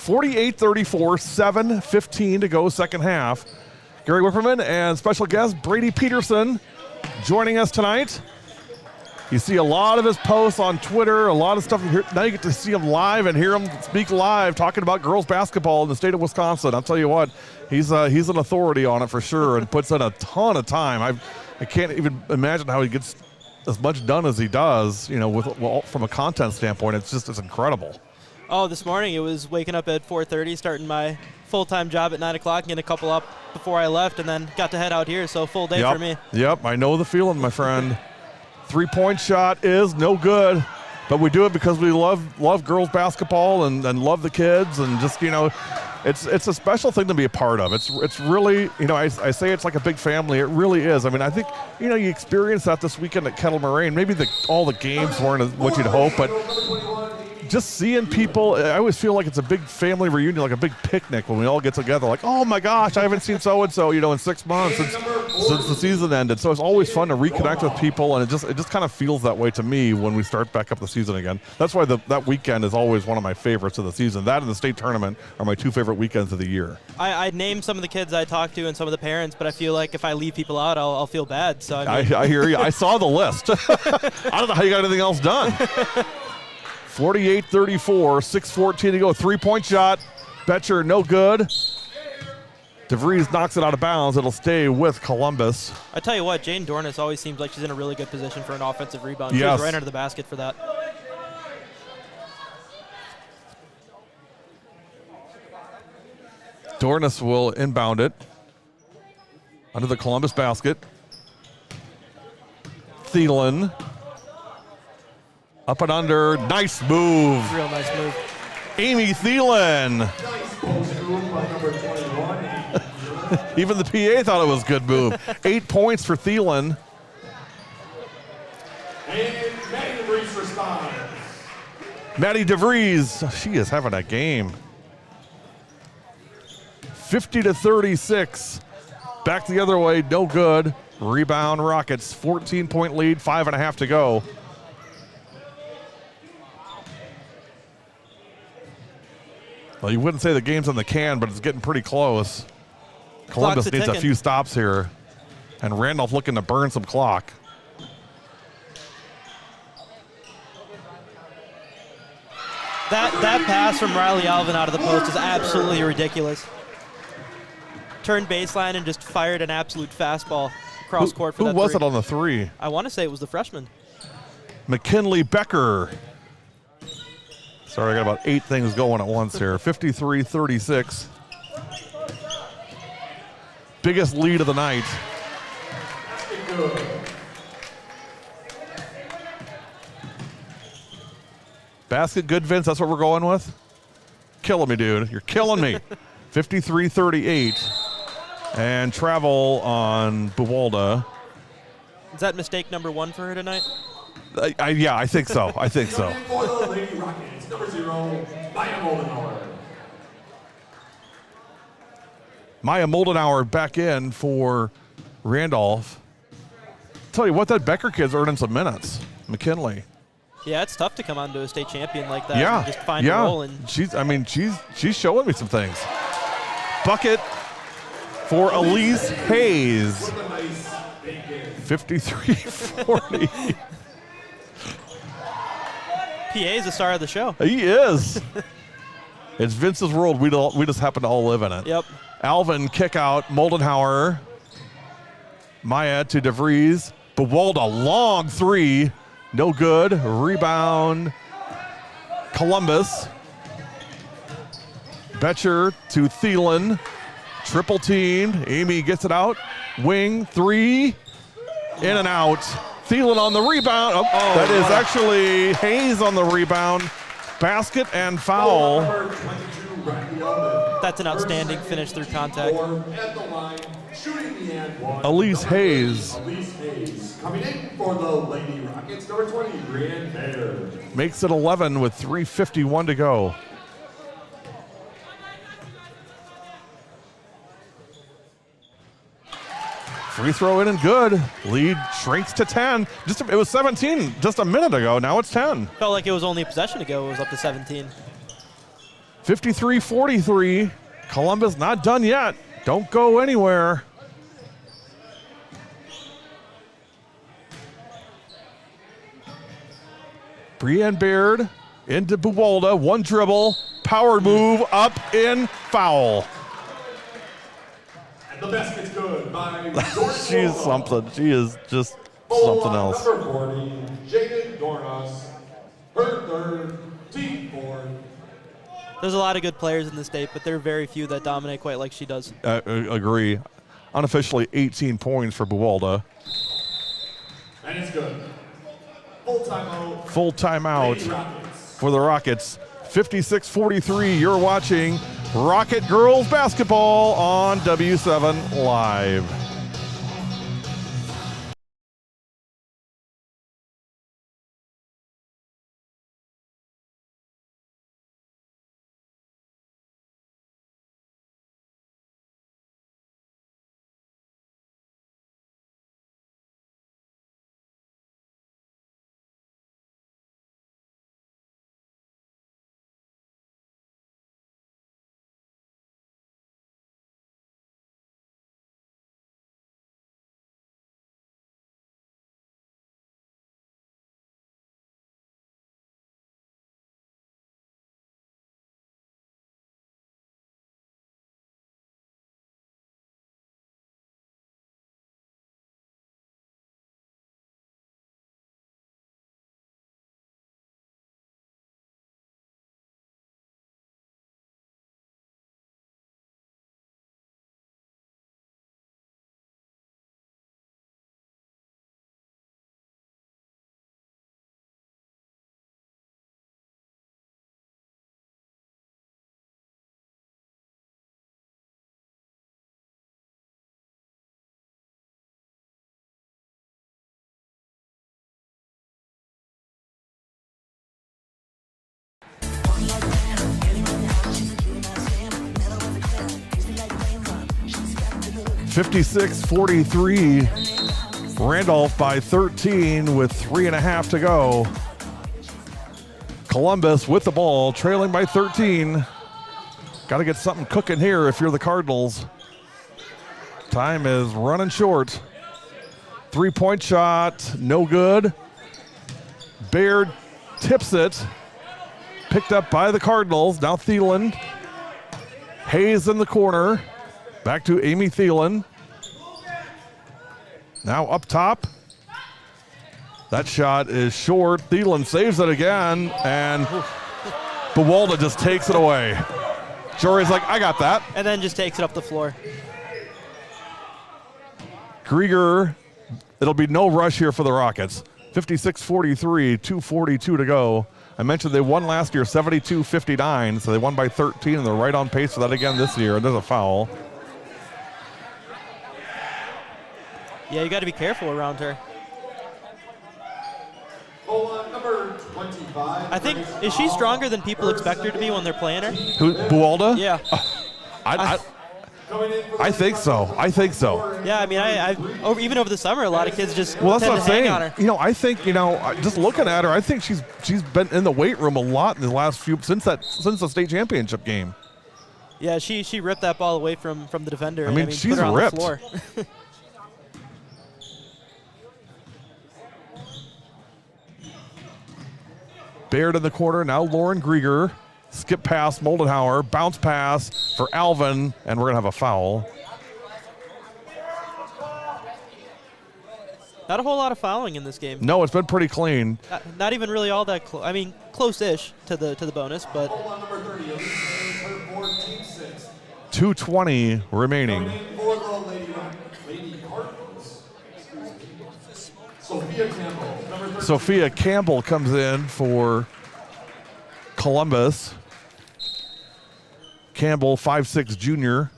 (48-34), 7:15 to go, second half. Gary Whipperman and special guest Brady Peterson joining us tonight. You see a lot of his posts on Twitter, a lot of stuff. Now you get to see him live and hear him speak live, talking about girls basketball in the state of Wisconsin. I'll tell you what, he's an authority on it for sure, and puts in a ton of time. I can't even imagine how he gets as much done as he does. From a content standpoint, it's incredible. Oh, this morning it was waking up at 4:30, starting my full-time job at 9 o'clock, getting a couple up before I left, and then got to head out here. So full day for me. Yep, I know the feeling, my friend. Three-point shot is no good, but we do it because we love girls basketball and love the kids, and just it's a special thing to be a part of. It's really, I say it's like a big family. It really is. I mean, I think you experienced that this weekend at Kettle Moraine. Maybe all the games weren't what you'd hope, but just seeing people, I always feel like it's a big family reunion, like a big picnic when we all get together. Like, oh my gosh, I haven't seen so and so, in 6 months. since the season ended. So it's always fun to reconnect with people, and it just kind of feels that way to me when we start back up the season again. That's why that weekend is always one of my favorites of the season. That and the state tournament are my 2 favorite weekends of the year. I named some of the kids I talked to and some of the parents, but I feel like if I leave people out, I'll feel bad. So I hear you. I saw the list. I don't know how you got anything else done. 48-34, 6:14 to go. 3-point shot. Betcher, no good. DeVries knocks it out of bounds. It'll stay with Columbus. I tell you what, Jane Dornis always seems like she's in a really good position for an offensive rebound. Yes. She was right under the basket for that. Dornis will inbound it under the Columbus basket. Thielen. Up and under. Nice move. Real nice move. Amy Thielen. Even the PA thought it was a good move. 8 points for Thielen. And Maddie DeVries responds. Maddie DeVries, she is having a game. 50-36. Back the other way, no good. Rebound Rockets, 14-point lead, 5.5 to go. Well, you wouldn't say the game's on the can, but it's getting pretty close. Columbus needs a few stops here. And Randolph looking to burn some clock. That pass from Riley Alvin out of the post is absolutely ridiculous. Turned baseline and just fired an absolute fastball across court for that Who was three. it on the three? I want to say it was the freshman. McKinley Becker. Sorry, I got about 8 things going at once here. 53-36. Biggest lead of the night. Basket good, Vince? That's what we're going with? Killing me, dude. You're killing me. 53-38. And travel on Buwalda. Is that mistake number 1 for her tonight? Yeah, I think so. I think so. For the Lady Rockets, number 0, Maya Moldenauer. Maya Moldenauer back in for Randolph. Tell you what, that Becker kid's earning some minutes. McKinley. Yeah, it's tough to come onto a state champion like that. Yeah, And just find a role. And she's showing me some things. Bucket for Elise Hayes. 53-40. PA's the star of the show. He is. It's Vince's world. We just happen to all live in it. Yep. Alvin kick out. Moldenhauer. Maya to DeVries. Buwalda, long three. No good. Rebound. Columbus. Betcher to Thielen. Triple teamed. Amy gets it out. Wing three. In and out. Thielen on the rebound. Oh, that is actually Hayes on the rebound. Basket and foul. That's an outstanding finish through contact. At the line, shooting the end one. Elise Hayes Elise Hayes coming in for the Lady Rockets, number 20, Brienne Baird. makes it 11 with 3:51 to go. Free throw in and good. Lead shrinks to 10. It was 17 just a minute ago. Now it's 10. Felt like it was only a possession ago. It was up to 17. 53-43. Columbus not done yet. Don't go anywhere. Brienne Baird into Buwalda. One dribble. Power move up in foul. And the basket's good by She's something. She is just something else. Number 40, Jaden Dornos. Her third, team fourth. There's a lot of good players in the state, but there are very few that dominate quite like she does. Agree. Unofficially 18 points for Buwalda. And it's good. Full timeout. Full timeout Lady Rockets. for the Rockets. 56-43. You're watching Rocket Girls Basketball on W7 Live. 56-43. Randolph by 13 with 3.5 to go. Columbus with the ball, trailing by 13. Got to get something cooking here if you're the Cardinals. Time is running short. 3-point shot, no good. Baird tips it. Picked up by the Cardinals. Now Thielen. Hayes in the corner. Back to Amy Thielen. Now up top. That shot is short. Thielen saves it again, and Buwalda just takes it away. Jory's like, I got that. And then just takes it up the floor. Grieger, it'll be no rush here for the Rockets. 56-43, 2:42 to go. I mentioned they won last year 72-59, so they won by 13, and they're right on pace for that again this year. There's a foul. Yeah, you got to be careful around her. Number 25. I think, is she stronger than people expect her to be when they're playing her? Who, Buwalda? Yeah. I think so. I think so. Yeah, I mean, even over the summer, a lot of kids just Well, that's tend what I'm to hang saying. on her. I think, just looking at her, I think she's been in the weight room a lot in the last since the state championship game. Yeah, she ripped that ball away from the defender. I mean, she's put her on ripped. the floor. Baird in the corner. Now Lauren Grieger. Skip pass, Moldenhauer. Bounce pass for Alvin, and we're going to have a foul. Not a whole lot of fouling in this game. No, it's been pretty clean. Not even really all that close. I mean, close-ish to the bonus, but 2:20 remaining. Sophia Campbell comes in for Columbus. Campbell, 5'6" junior.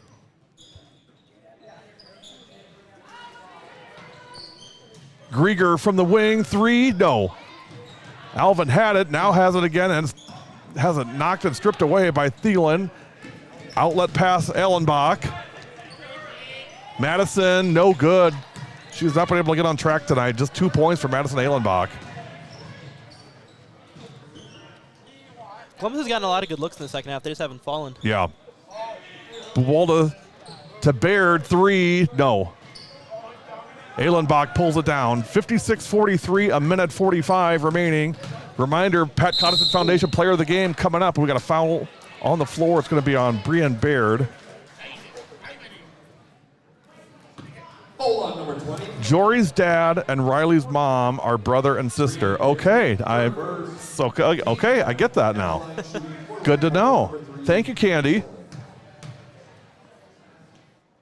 Grieger from the wing, 3, no. Alvin had it, now has it again, and has it knocked and stripped away by Thielen. Outlet pass, Ellenbach. Madison, no good. She's not been able to get on track tonight. Just 2 points for Madison Ehlenbach. Columbus has gotten a lot of good looks in the second half. They just haven't fallen. Yeah. Buwalda to Baird, 3, no. Ehlenbach pulls it down. 56-43, a minute 45 remaining. Reminder, Pat Coddington Foundation Player of the Game coming up. We got a foul on the floor. It's going to be on Brienne Baird. Number 20. Jory's dad and Riley's mom are brother and sister. Okay, I get that now. Good to know. Thank you, Candy.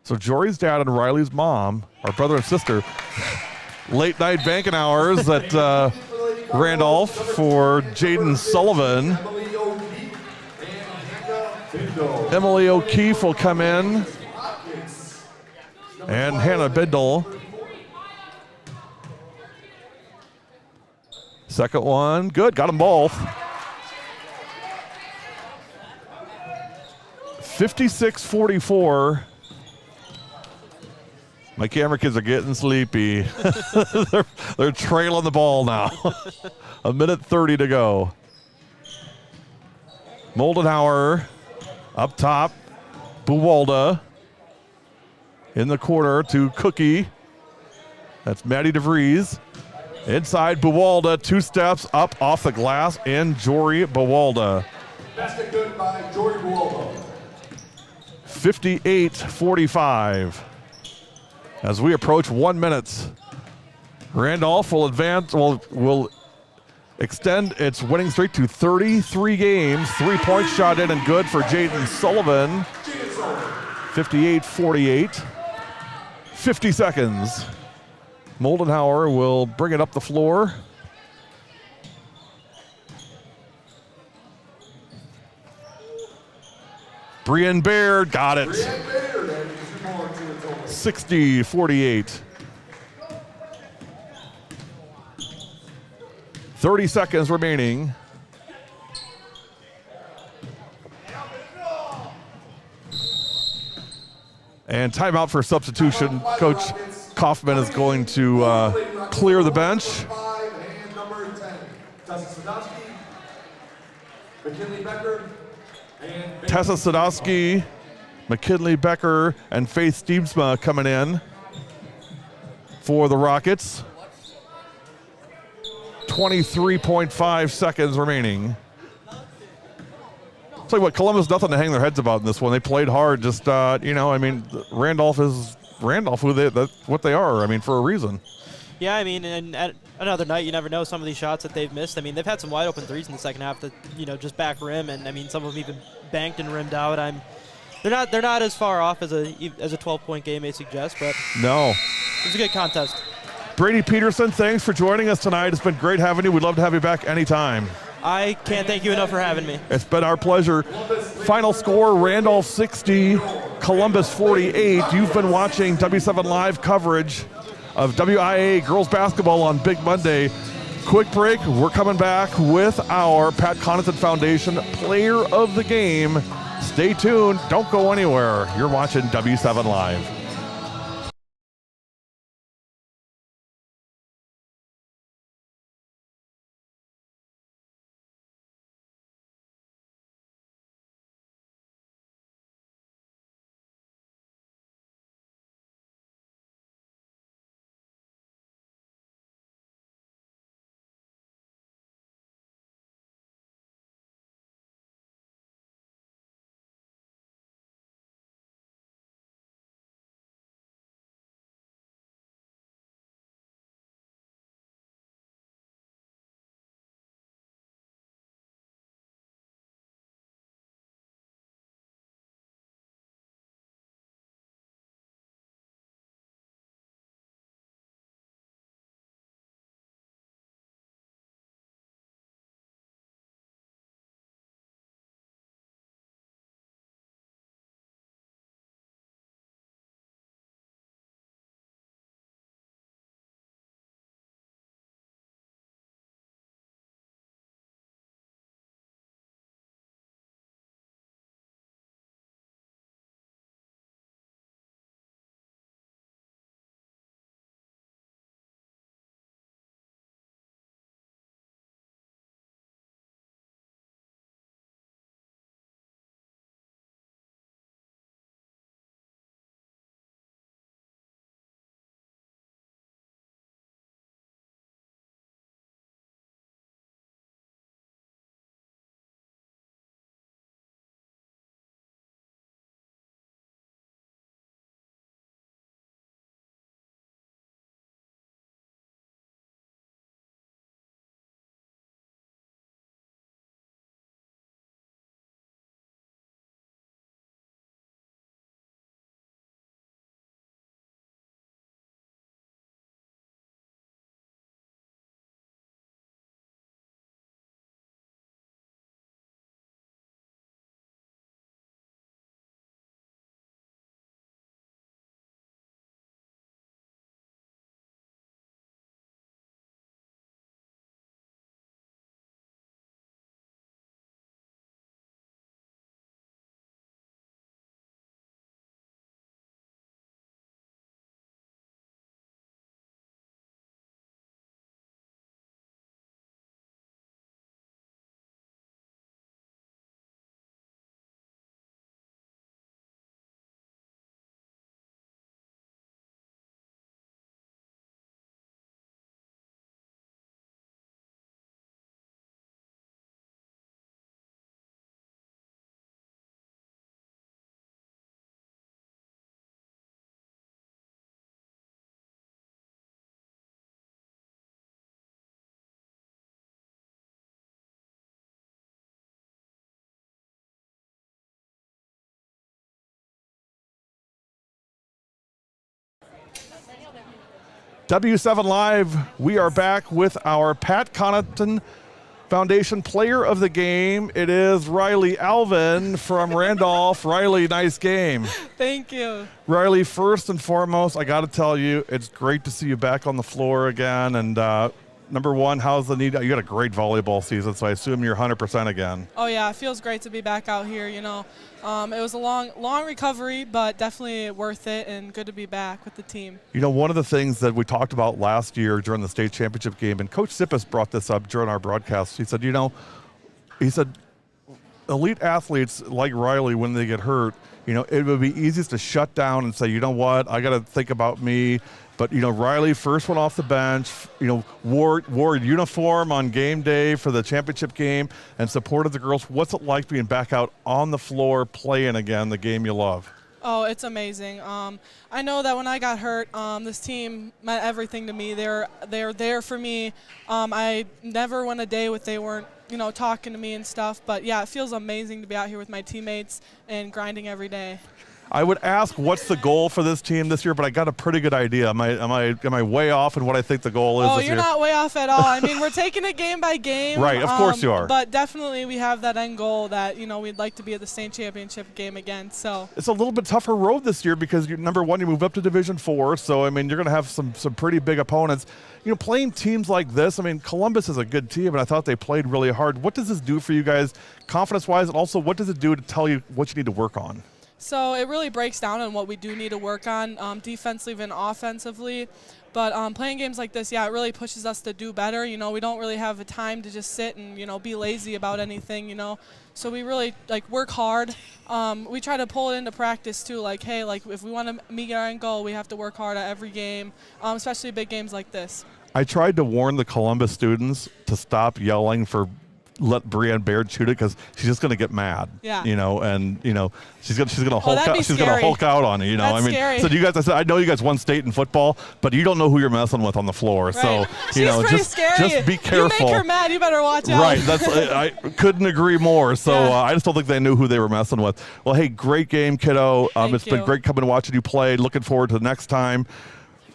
So Jory's dad and Riley's mom are brother and sister. Late night banking hours at Randolph for Jaden Sullivan. Emily O'Keefe will come in. And Hannah Bindle. Second one, good, got them both. 56-44. My camera kids are getting sleepy. they're trailing the ball now. A minute 30 to go. Moldenhauer up top. Buwalda in the corner to Cookie. That's Maddie DeVries. Inside Buwalda, 2 steps up off the glass, and Jory Buwalda. Basket good by Jory Buwalda. 58-45. As we approach 1 minute, Randolph will advance, will extend its winning streak to 33 games. 3-point shot in and good for Jaden Sullivan. 58-48. 50 seconds. Moldenhauer will bring it up the floor. Brienne Baird got it. 60-48. 30 seconds remaining. And timeout for substitution. Coach Kaufman is going to clear the bench. 5 and number 10, Tessa Sadowski, McKinley Becker, and Tessa Sadowski, McKinley Becker, and Faith Steemsma coming in for the Rockets. 23.5 seconds remaining. Tell you what, Columbus, nothing to hang their heads about in this one. They played hard. Just, you know, I mean, Randolph is Randolph, that's what they are. I mean, for a reason. Yeah, I mean, and at another night, you never know some of these shots that they've missed. I mean, they've had some wide open threes in the second half that, you know, just back rim, and I mean, some of them even banked and rimmed out. They're not as far off as a 12-point game may suggest, but no, it was a good contest. Brady Peterson, thanks for joining us tonight. It's been great having you. We'd love to have you back anytime. I can't thank you enough for having me. It's been our pleasure. Final score, Randolph 60, Columbus 48. You've been watching W7 Live coverage of WIA girls basketball on Big Monday. Quick break. We're coming back with our Pat Connaughton Foundation Player of the Game. Stay tuned. Don't go anywhere. You're watching W7 Live. W7 Live, we are back with our Pat Connaughton Foundation Player of the Game. It is Riley Alvin from Randolph. Riley, nice game. Thank you. Riley, first and foremost, I got to tell you, it's great to see you back on the floor again. And number one, how's the need? You got a great volleyball season, so I assume you're 100% again. Oh yeah, it feels great to be back out here. You know, it was a long recovery, but definitely worth it and good to be back with the team. You know, one of the things that we talked about last year during the state championship game, and Coach Sippis brought this up during our broadcast. He said, elite athletes like Riley, when they get hurt, it would be easiest to shut down and say, you know what, I got to think about me. But, Riley, first one off the bench, wore uniform on game day for the championship game and supported the girls. What's it like being back out on the floor playing again, the game you love? Oh, it's amazing. I know that when I got hurt, this team meant everything to me. They're there for me. I never went a day with they weren't, talking to me and stuff. But yeah, it feels amazing to be out here with my teammates and grinding every day. I would ask what's the goal for this team this year, but I got a pretty good idea. Am I way off in what I think the goal is this year? Oh, you're not way off at all. I mean, we're taking it game by game. Right, of course you are. But definitely we have that end goal that, we'd like to be at the state championship game again. So it's a little bit tougher road this year because, number one, you move up to Division 4, so, I mean, you're going to have some pretty big opponents. Playing teams like this, I mean, Columbus is a good team, and I thought they played really hard. What does this do for you guys confidence-wise, and also what does it do to tell you what you need to work on? So it really breaks down on what we do need to work on defensively and offensively. But playing games like this, it really pushes us to do better. We don't really have the time to just sit and, be lazy about anything, So we really, work hard. We try to pull it into practice, too. Hey, if we want to meet our end goal, we have to work hard at every game, especially big games like this. I tried to warn the Columbus students to stop yelling for let Brianne Baird shoot it because she's just going to get mad. Yeah. And she's going to Hulk out. She's going to scary. Hulk out on it. That's I mean, scary. so I said I know you guys won state in football, but you don't know who you're messing with on the floor. Right. So She's pretty scary. just be careful. You make her mad, you better watch out. Right. I couldn't agree more. So I just don't think they knew who they were messing with. Well, hey, great game, kiddo. It's been great coming and watching you play. Looking forward to the next time.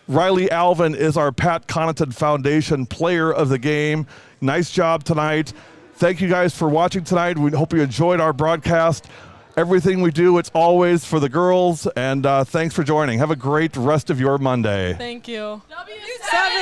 Riley Alvin is our Pat Connaughton Foundation Player of the Game. Nice job tonight. Thank you guys for watching tonight. We hope you enjoyed our broadcast. Everything we do, it's always for the girls. And thanks for joining. Have a great rest of your Monday. Thank you. W7.